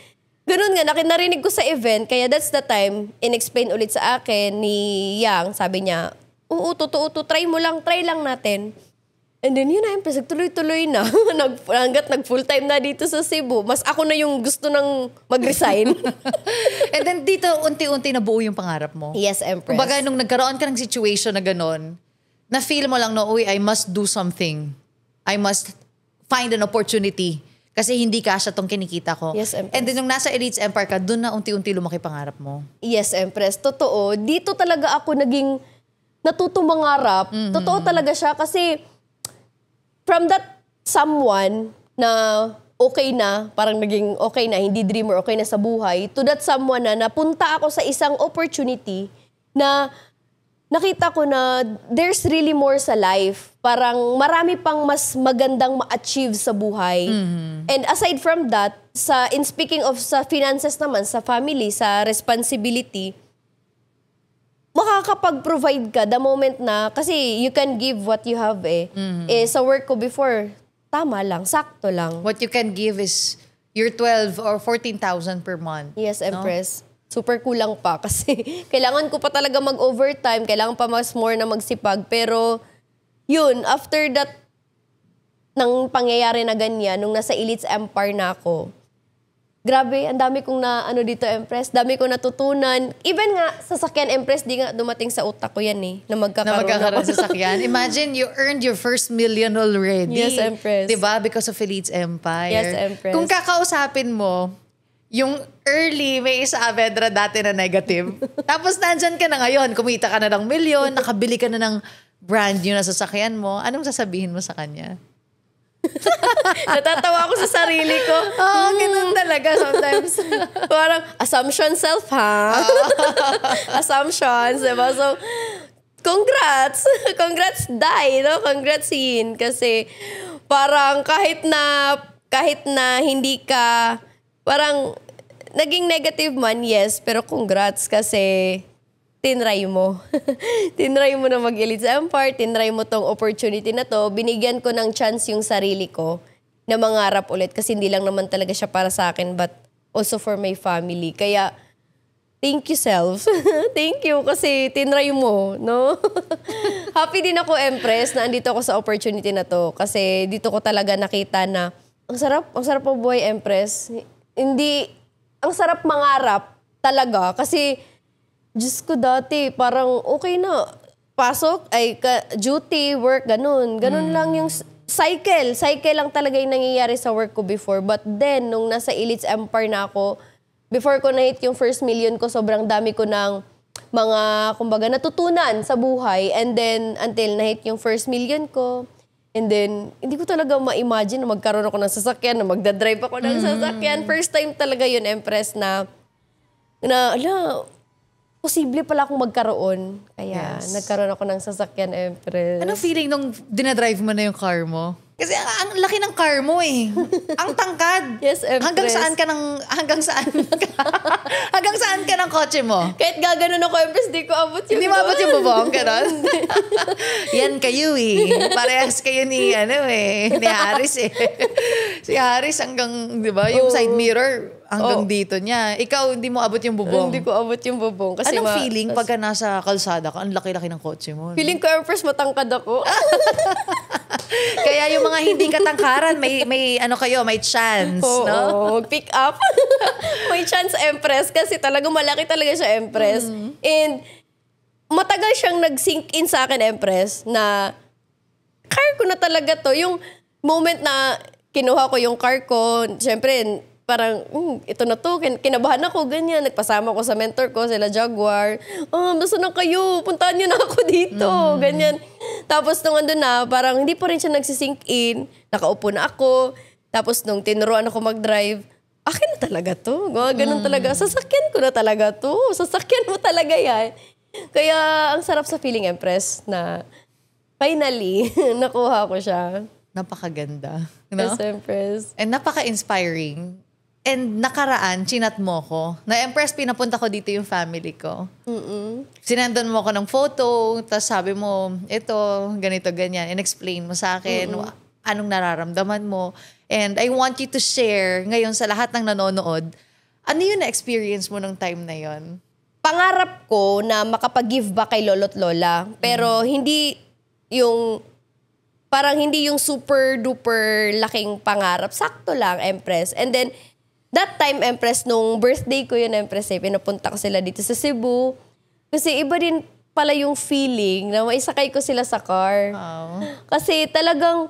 C: ganun nga, narinig ko sa event, kaya that's the time, in-explain ulit sa akin ni Yang, sabi niya, oo, totoo, try lang natin. And then yun na, Empress, tuloy-tuloy na. Hanggat nag-full-time na dito sa Cebu, mas ako na yung gusto nang mag-resign.
B: And then dito, unti-unti nabuo yung pangarap mo.
C: Yes, Empress.
B: Kumbaga, nung nagkaroon ka ng situation na ganon, na-feel mo lang na, uy, I must do something. I must find an opportunity. Kasi hindi kasya tong kinikita ko.
C: Yes, Empress.
B: And then nung nasa Elites Empire ka, doon na unti-unti lumaki pangarap mo.
C: Yes, Empress. Totoo. Dito talaga ako naging natuto mangarap. Totoo talaga siya kasi from that someone na okay na, parang naging okay na, hindi dreamer, okay na sa buhay, to that someone na napunta ako sa isang opportunity na nakita ko na there's really more sa life. Parang marami pang mas magandang ma-achieve sa buhay. And aside from that, in speaking of sa finances naman, sa family, sa responsibility, makakapag-provide ka the moment na, kasi you can give what you have sa work ko before, tama lang, sakto lang.
B: What you can give is your 12 or 14,000 per month.
C: Yes, Empress.
B: No?
C: Super kulang pa kasi kailangan ko pa talaga mag-overtime, kailangan pa mas more na magsipag. Pero yun, after that, nang pangyayari na ganyan, nung nasa Elites Empire na ako, grabe, ang dami kong dito, Empress. Dami kong natutunan. Even nga, sasakyan, Empress, di nga dumating sa utak ko yan na magkakaroon
B: sa sasakyan. Imagine, you earned your first million already.
C: Yes, Empress.
B: Diba? Because of Elites Empire.
C: Yes, Empress.
B: Kung kakausapin mo, yung early, may Saavedra dati na negative. Tapos nandyan ka na ngayon, kumita ka na ng milyon, nakabili ka na ng brand new na sasakyan mo. Anong sasabihin mo sa kanya?
C: Natatawa ako sa sarili ko.
B: Oo, ganun talaga sometimes.
C: Parang, assumption self, ha? Assumptions, diba? So, congrats! Congrats, Dai, no? Congrats, Yin. Kasi, parang kahit na hindi ka, parang, naging negative man, yes, pero congrats kasi tinry mo. Tinry mo na mag-Elite sa Empire, tinry mo tong opportunity na to, binigyan ko ng chance yung sarili ko na mangarap ulit kasi hindi lang naman talaga siya para sa akin but also for my family. Kaya, thank you, self. Thank you kasi tinry mo, no? Happy din ako, Empress, na andito ako sa opportunity na to kasi dito ko talaga nakita na ang sarap po buhay, Empress. Ang sarap mangarap talaga kasi Diyos ko dati, parang okay na. Pasok, duty, work, ganun. Ganun lang yung cycle. Cycle lang talaga yung nangyayari sa work ko before. But then, nung nasa Elite Empire na ako, before ko na-hit yung first million ko, sobrang dami ko ng mga, kumbaga, natutunan sa buhay. And then, until na-hit yung first million ko, and then, hindi ko talaga ma-imagine na magkaroon ako ng sasakyan, na magdadrive ako ng sasakyan. First time talaga yun, Empress, na posible pala akong magkaroon. Kaya, nagkaroon ako ng sasakyan, Empress.
B: Anong feeling nung dinadrive mo na yung car mo? Kasi ang laki ng car mo eh. Ang tangkad.
C: Yes, Empress.
B: Hanggang saan ka ng kotse mo?
C: Kahit gaganon ako, Empress, di ko abot yung
B: Hindi maabot yung bubong, gano'n? Yan kayo eh. Parehas kayo ni Haris eh. Si Haris hanggang, di ba, yung side mirror hanggang dito niya. Ikaw, hindi mo abot yung bubong.
C: Hindi ko abot yung bubong. Kasi
B: anong feeling pagka nasa kalsada ka? Ang laki-laki ng kotse mo.
C: Feeling ko, Empress, matangkad ako.
B: Kaya yung mga hindi katangkaran, may chance, no?
C: Mag-pick up. May chance, Empress, kasi talagang malaki talaga siya, Empress. And matagal siyang nag-sink in sa akin, Empress, na car ko na talaga to. Yung moment na kinuha ko yung car ko, syempre, parang, ito na to, kinabahan ako, ganyan. Nagpasama ko sa mentor ko, sila Jaguar. Basta na kayo, puntahan niyo na ako dito, ganyan. Tapos nung andun na, parang hindi pa rin siya nagsisink in. Nakaupo na ako. Tapos nung tinuruan ako mag-drive, akin na talaga to. Ganun talaga. Sasakyan ko na talaga to. Sasakyan mo talaga yan. Kaya ang sarap sa feeling, Empress, na finally, nakuha ko siya.
B: Napakaganda. No?
C: Yes, Empress.
B: And napaka-inspiring. And nakaraan, chinat mo ko. Na-Empress, pinapunta ko dito yung family ko. Sinendan mo ko ng photo, tapos sabi mo, ito, ganito, ganyan. And explain mo sa akin anong nararamdaman mo. And I want you to share ngayon sa lahat ng nanonood, ano yung na-experience mo nung time na yon?
C: Pangarap ko na makapag-give back kay lolo't lola. Pero hindi yung, parang hindi yung super duper laking pangarap. Sakto lang, Empress. And then, that time, Empress, nung birthday ko yun, Empress, pinapunta ko sila dito sa Cebu. Kasi iba din pala yung feeling na maisakay ko sila sa car.
B: Wow.
C: Kasi talagang,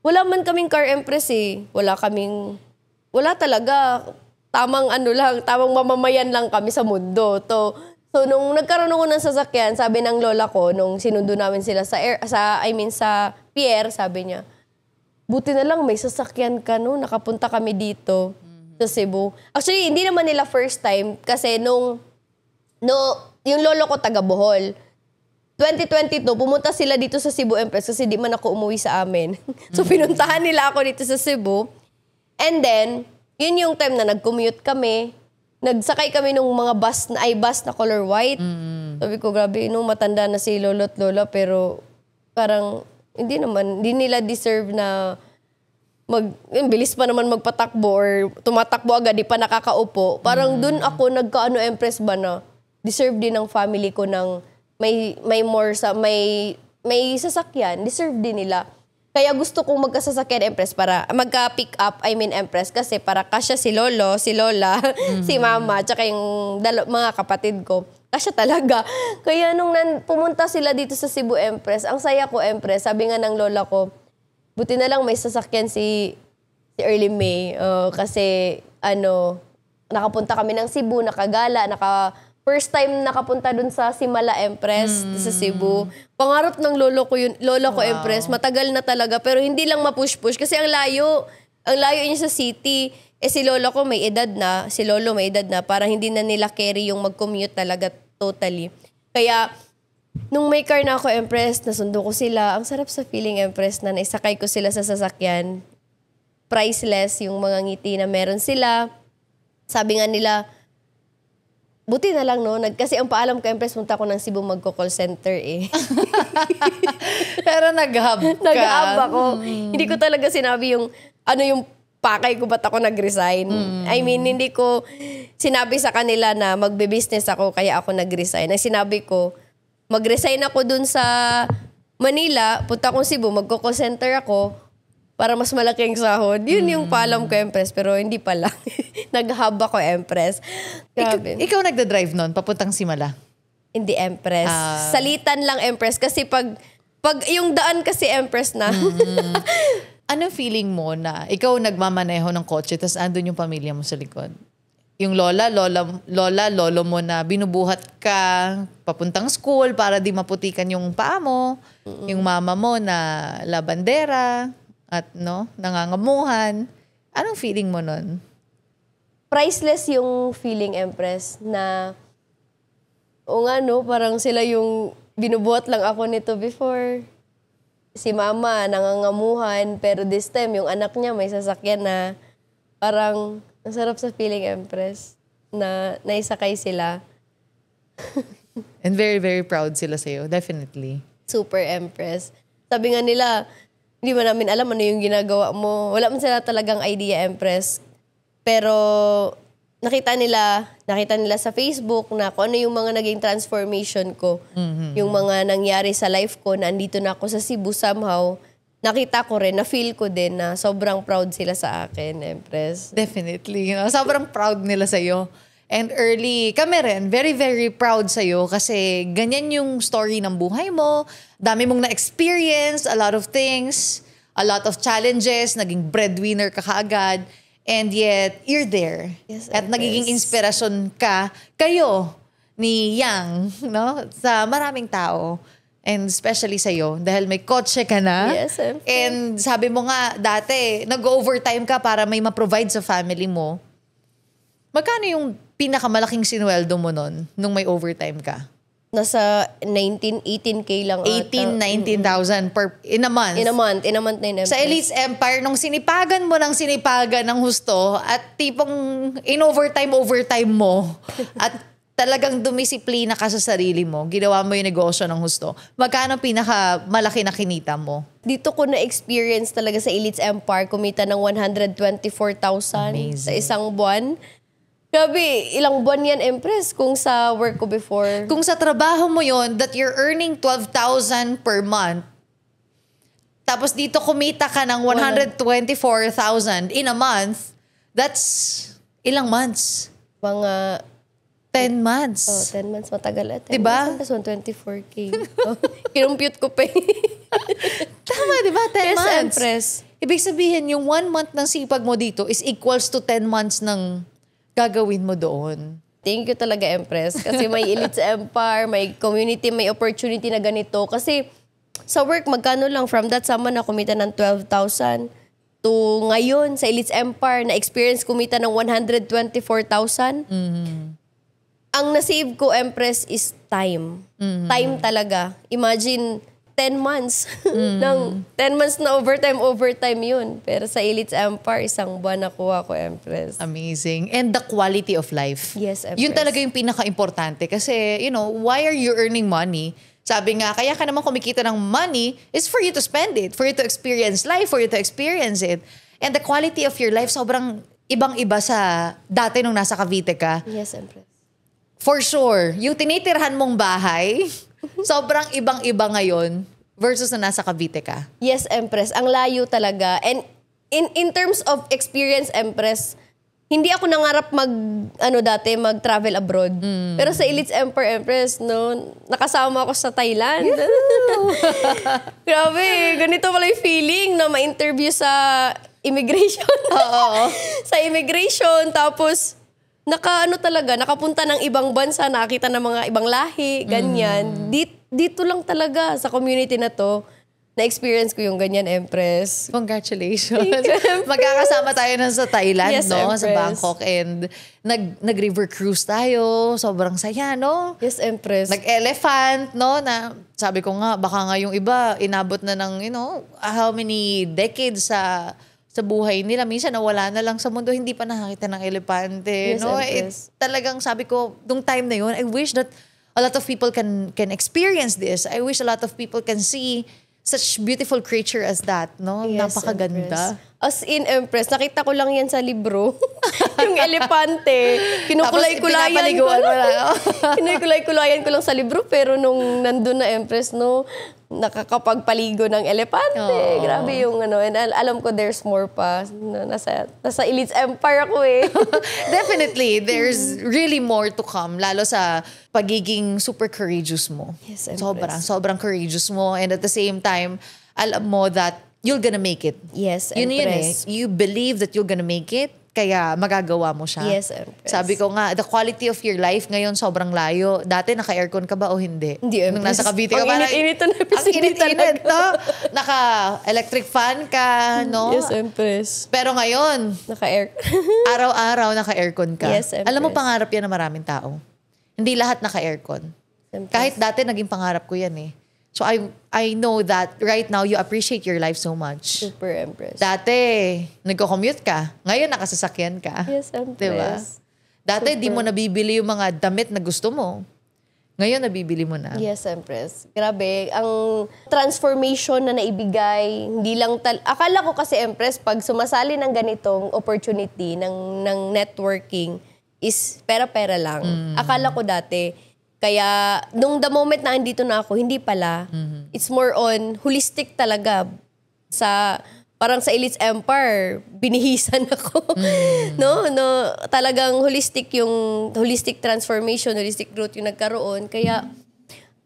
C: wala man kaming car, Empress wala talaga. Tamang mamamayan lang kami sa mundo. So nung nagkaroon ako ng sasakyan, sabi ng lola ko, nung sinundo namin sila sa pier, sabi niya, buti na lang may sasakyan ka, no? Nakapunta kami dito sa Cebu. Actually, hindi naman nila first time kasi yung lolo ko taga Bohol. 2022, pumunta sila dito sa Cebu, Empress, kasi di man ako umuwi sa amin. So, pinuntahan nila ako dito sa Cebu. And then, yun yung time na nag-commute kami. Nagsakay kami nung mga bus na color white. Sabi ko, grabe, matanda na si lolo't lola, pero parang hindi nila deserve na bilis pa naman magpatakbo or tumatakbo agad, di pa nakakaupo. Parang dun ako Empress ba na deserve din ng family ko ng may sasakyan, deserve din nila. Kaya gusto kong magkasasakyan, Empress, para magka-pick up, Empress, kasi para kasya si lolo, si lola, si mama, tsaka yung mga kapatid ko. Kasya talaga. Kaya nung pumunta sila dito sa Cebu, Empress, ang saya ko, Empress, sabi nga ng lola ko, buti na lang may sasakyan si Early May. Kasi, nakapunta kami ng Cebu, nakagala, first time nakapunta dun sa Simala Empress sa Cebu. Pangarap ng lolo ko yun, lola ko Empress, matagal na talaga pero hindi lang ma-push-push kasi ang layo niya sa city. Si lolo ko may edad na, si lolo may edad na, para hindi na nila carry yung mag-commute talaga totally. Kaya nung may car na ako Empress, nasundo ko sila. Ang sarap sa feeling Empress na naisakay ko sila sa sasakyan. Priceless yung mga ngiti na meron sila. Sabi nga nila, buti na lang, no? Kasi ang paalam ko, Empress, punta ko ng Cebu magko-call center eh.
B: Pero nag-hub ka.
C: Nag-hub ako. Hindi ko talaga sinabi yung, yung pakay ko ba't ako nag-resign. I mean, hindi ko sinabi sa kanila na magbe-business ako kaya ako nag-resign. Ang sinabi ko, mag-resign ako dun sa Manila, punta akong Cebu, magko-call center ako para mas malaki ang sahod. Yun yung paalam ko, Empress. Pero hindi pala. Nag-hub ako, Empress. Grabe.
B: Ikaw nagda-drive nun, papuntang Simala?
C: Hindi, Empress. Salitan lang, Empress. Kasi pag yung daan kasi, Empress na.
B: Anong feeling mo na ikaw nagmamaneho ng kotse tapos andun yung pamilya mo sa likod? Yung lolo mo na binubuhat ka papuntang school para di maputikan yung paa mo. Yung mama mo na labandera at nangangamuhan. Anong feeling mo nun?
C: Priceless yung feeling, Empress, na parang sila yung binubuhat lang ako nito before. Si mama nangangamuhan, pero this time yung anak niya may sasakyan na parang ang sarap sa feeling, Empress, na naisakay sila.
B: And very, very proud sila sa'yo, definitely.
C: Super, Empress. Sabi nga nila, hindi ba namin alam ano yung ginagawa mo. Wala man sila talagang idea, Empress. Pero nakita nila sa Facebook na kung ano yung mga naging transformation ko. Yung mga nangyari sa life ko na andito na ako sa Cebu somehow. Nakita ko rin, na-feel ko din na sobrang proud sila sa akin, Empress.
B: Definitely. Sobrang proud nila sa'yo. And early, kami rin, very, very proud sa'yo kasi ganyan yung story ng buhay mo. Dami mong na-experience, a lot of things, a lot of challenges, naging breadwinner ka kaagad. And yet, you're there.
C: Yes,
B: at nagiging inspirasyon kayo ni Yang, sa maraming tao. And especially sa'yo, dahil may kotse ka na.
C: Yes,
B: and sabi mo nga, dati, nag-overtime ka para may ma-provide sa family mo. Magkano yung pinakamalaking sinweldo mo nun, nung may overtime ka?
C: Nasa 18K lang.
B: 19,000 in a month.
C: In a month na yun.
B: Sa Elites Empire, nung sinipagan ng husto at tipong in-overtime mo at talagang dumisiplina ka sa sarili mo, ginawa mo yung negosyo ng husto, magkano pinakamalaki na kinita mo?
C: Dito ko na-experience talaga sa Elites Empire, kumita ng 124,000 sa isang buwan. Grabe, ilang buwan yan, Empress, kung sa work ko before.
B: Kung sa trabaho mo yon that you're earning 12,000 per month, tapos dito kumita ka ng 124,000 in a month, that's ilang months?
C: Mga
B: 10 months.
C: 10 months, matagal.
B: Diba?
C: Tapos 124K. Kinumpute ko pa.
B: Tama, diba? 10
C: yes,
B: months.
C: Empress.
B: Ibig sabihin, yung 1 month ng sipag mo dito is equals to 10 months ng gagawin mo doon.
C: Thank you talaga, Empress. Kasi may Elites Empire, may community, may opportunity na ganito. Kasi sa work, magkano lang from that sama na kumita ng 12,000 to ngayon sa Elites Empire na experience kumita ng 124,000. Ang nasave ko, Empress, is time. Time talaga. Imagine 10 months. ng 10 months na overtime yun. Pero sa Elites Empire, isang buwan nakuha ko, Empress.
B: Amazing. And the quality of life.
C: Yes, Empress.
B: Yun talaga yung pinaka-importante. Kasi, why are you earning money? Sabi nga, kaya ka naman kumikita ng money is for you to spend it, for you to experience life, for you to experience it. And the quality of your life, sobrang ibang-iba sa dati nung nasa Cavite ka.
C: Yes, Empress.
B: For sure. Yung tinitirhan mong bahay, sobrang ibang-iba ngayon versus na nasa Cavite ka.
C: Yes, Empress. Ang layo talaga. And in terms of experience, Empress, hindi ako nangarap mag-travel abroad. Pero sa Elites Empire, Empress, nakasama ako sa Thailand. Grabe, ganito pala yung feeling na ma-interview sa immigration.
B: Oo.
C: Sa immigration, tapos nakapunta ng ibang bansa, nakakita ng mga ibang lahi, ganyan. Dito lang talaga sa community na to, na-experience ko yung ganyan, Empress.
B: Congratulations. Magkakasama tayo na sa Thailand,
C: Yes,
B: no?
C: Empress.
B: Sa Bangkok. And nag-river cruise tayo. Sobrang saya, no?
C: Yes, Empress.
B: Nag-elephant, no? Na sabi ko nga, baka nga yung iba, inabot na ng, how many decades sa buhay nila. Minsan nawala na lang sa mundo, hindi pa nakakita ng elepante.
C: Yes,
B: no?
C: Empress.
B: Talagang sabi ko, nung time na yun, I wish that a lot of people can experience this. I wish a lot of people can see such beautiful creature as that, no?
C: Yes,
B: Napakaganda.
C: Empress. As in, Empress, nakita ko lang yan sa libro. Yung elepante. Kinukulay-kulayan ko lang. Kinukulay-kulayan ko lang sa libro, pero nung nandun na, Empress, no, nakakapagpaligo ng elepante.
B: Oh.
C: Grabe yung ano. And alam ko there's more pa. Nasa Elites Empire ako eh.
B: Definitely, there's really more to come. Lalo sa pagiging super courageous mo.
C: Yes, Empress.
B: Sobrang courageous mo. And at the same time, alam mo that you're gonna make it.
C: Yes,
B: Yun
C: Empress.
B: You believe that you're gonna make it, kaya magagawa mo siya.
C: Yes, Empress.
B: Sabi ko nga, the quality of your life ngayon sobrang layo. Dati naka-aircon ka ba o hindi?
C: Hindi, Empress.
B: Nung nasa Cavite ka,
C: Ang init-init na
B: ang init-init, no? Naka-electric fan ka, no?
C: Yes, Empress.
B: Pero ngayon,
C: Naka-air.
B: araw-araw naka-aircon ka.
C: Yes, Empress.
B: Alam mo, pangarap yan ng maraming tao. Hindi lahat naka-aircon.
C: Empress.
B: Kahit dati, naging pangarap ko yan eh. So I know that right now, you appreciate your life so much.
C: Super, Empress.
B: Dati, nagko-commute ka. Ngayon, nakasasakyan ka.
C: Yes, Empress.
B: Diba? Dati, di mo nabibili yung mga damit na gusto mo. Ngayon, nabibili mo na.
C: Yes, Empress. Grabe. Ang transformation na naibigay, hindi lang akala ko kasi, Empress, pag sumasali ng ganitong opportunity ng networking is pera-pera lang. Akala ko dati. Kaya, nung the moment na andito na ako, hindi pala. It's more on holistic talaga. Parang sa Elites Empire, binihisan ako. No, talagang holistic transformation, holistic growth yung nagkaroon. Kaya,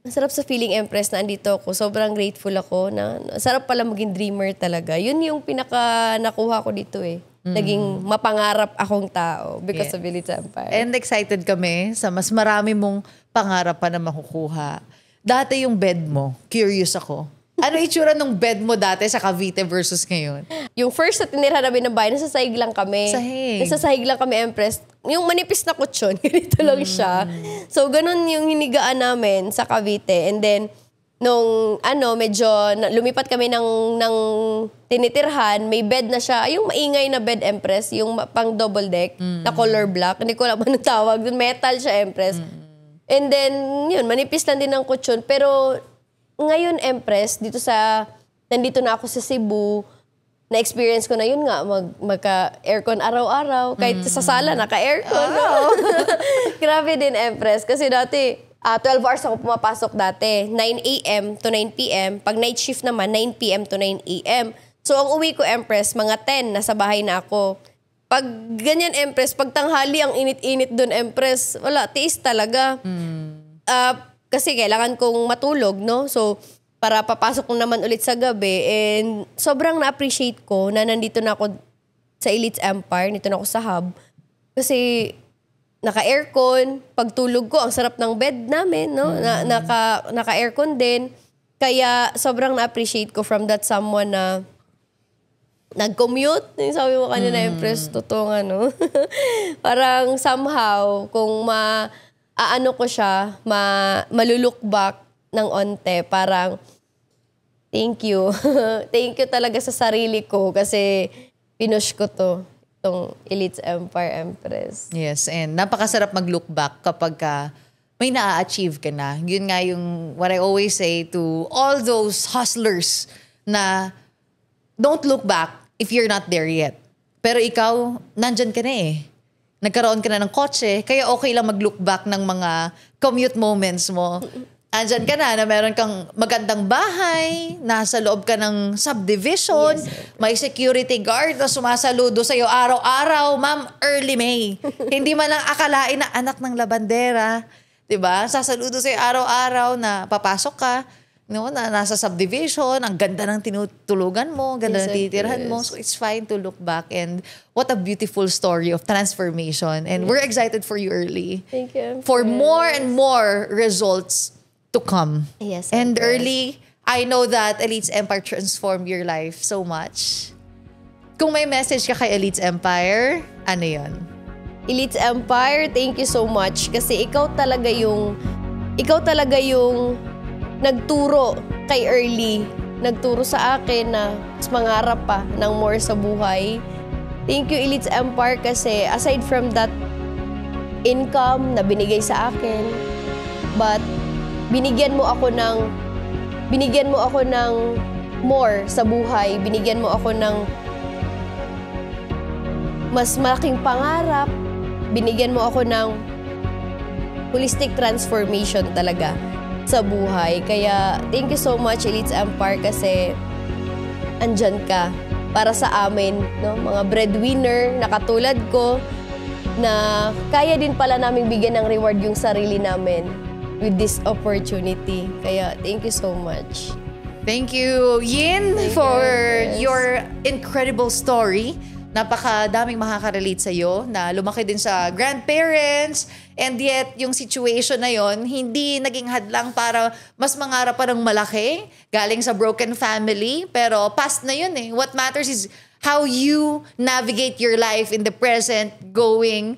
C: masarap sa feeling, Empress, na andito ako. Sobrang grateful ako na sarap pala maging dreamer talaga. Yun yung pinaka nakuha ko dito eh. Naging mapangarap akong tao because of Elites Empire.
B: And excited kami sa mas marami mong pangarap pa na makukuha. Dati yung bed mo, curious ako. Ano itsura ng bed mo dati sa Cavite versus ngayon?
C: Yung first na tinira namin ng bahay, nasa sahig lang kami.
B: Sahig.
C: Nasa sahig lang kami, Empress. Yung manipis na kutsyon, ganito lang siya. So, ganun yung hinigaan namin sa Cavite. And then, nung medyo lumipat kami ng tinitirhan, may bed na siya. Yung maingay na bed, Empress, yung pang double deck, na color black. Hindi ko alam anong tawag. Metal siya, Empress. And then, yun, manipis lang din ng kutsyon. Pero, ngayon, Empress, nandito na ako sa Cebu, na-experience ko na yun nga, magka-aircon araw-araw. Kahit sa sala, naka-aircon. No? Grabe din, Empress. Kasi dati, 12 hours ako pumapasok dati. 9 a.m. to 9 p.m. Pag night shift naman, 9 p.m. to 9 a.m. So, ang uwi ko, Empress, mga 10, nasa bahay na ako. Pag ganyan, Empress, pag tanghali, ang init-init dun, Empress, wala, tiis talaga. Kasi kailangan kong matulog, no? So, para papasok ko naman ulit sa gabi. And sobrang na-appreciate ko na nandito na ako sa Elites Empire, nandito na ako sa hub. Kasi naka-aircon, pagtulog ko, ang sarap ng bed namin, no? Naka-aircon din. Kaya sobrang na-appreciate ko from that someone na nag-commute. Sabi mo kanina, Empress, totoo nga, no? Parang somehow, kung aano ko siya, malulook back ng onte, parang thank you. Thank you talaga sa sarili ko kasi pinush ko itong Elites Empire, Empress.
B: Yes, and napakasarap mag-look back kapag may na-achieve ka na. Yun nga yung what I always say to all those hustlers na don't look back if you're not there yet. Pero ikaw, nandyan ka na eh. Nagkaroon ka na ng kotse, kaya okay lang mag-look back ng mga commute moments mo. Andyan ka na meron kang magandang bahay, nasa loob ka ng subdivision, may security guard na sumasaludo sa'yo araw-araw, Ma'am, early May. Hindi man lang akalain na anak ng labandera. Diba? Sasaludo sa'yo araw-araw na papasok ka, no, na nasa subdivision, ang ganda ng tinutulugan mo, ganda ng titirahan mo. So it's fine to look back, and what a beautiful story of transformation. And we're excited for you, Early.
C: Thank you.
B: For more and more results to come.
C: Yes.
B: And Early, I know that Elites Empire transformed your life so much. Kung may message ka kay Elites Empire, ano yun?
C: Elites Empire, thank you so much kasi ikaw talaga yung nagturo kay Early. Nagturo sa akin na mas mangarap pa ng more sa buhay. Thank you, Elites Empire, kasi aside from that income na binigay sa akin, but binigyan mo ako ng more sa buhay. Binigyan mo ako ng mas malaking pangarap. Binigyan mo ako ng holistic transformation talaga sa buhay. Kaya thank you so much, Elites Empire, kasi andyan ka para sa amin, no? Mga breadwinner na katulad ko na kaya din pala namin bigyan ng reward yung sarili namin with this opportunity. Kaya thank you so much.
B: Thank you, Yin, for your incredible story. Napakadaming makaka-relate sa'yo na lumaki din sa grandparents, and yet yung situation na yon hindi naging hadlang para mas mangarap pa ng malaki galing sa broken family, pero past na yun eh. What matters is how you navigate your life in the present going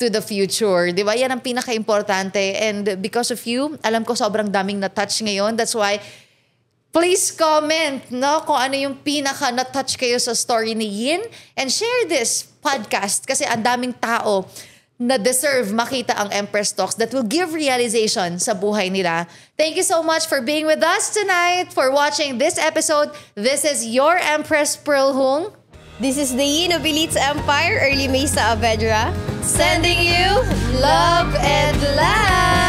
B: to the future. Di ba? Yan ang pinaka-importante, and because of you, alam ko sobrang daming na-touch ngayon. That's why please comment, no, kung ano yung pinaka na-touch kayo sa story ni Yin, and share this podcast kasi ang daming tao na deserve makita ang Empress Talks that will give realization sa buhay nila. Thank you so much for being with us tonight, for watching this episode. This is your Empress Pearl Hung.
C: This is the Yin of Elites Empire, Early May Saavedra, sending you love and light.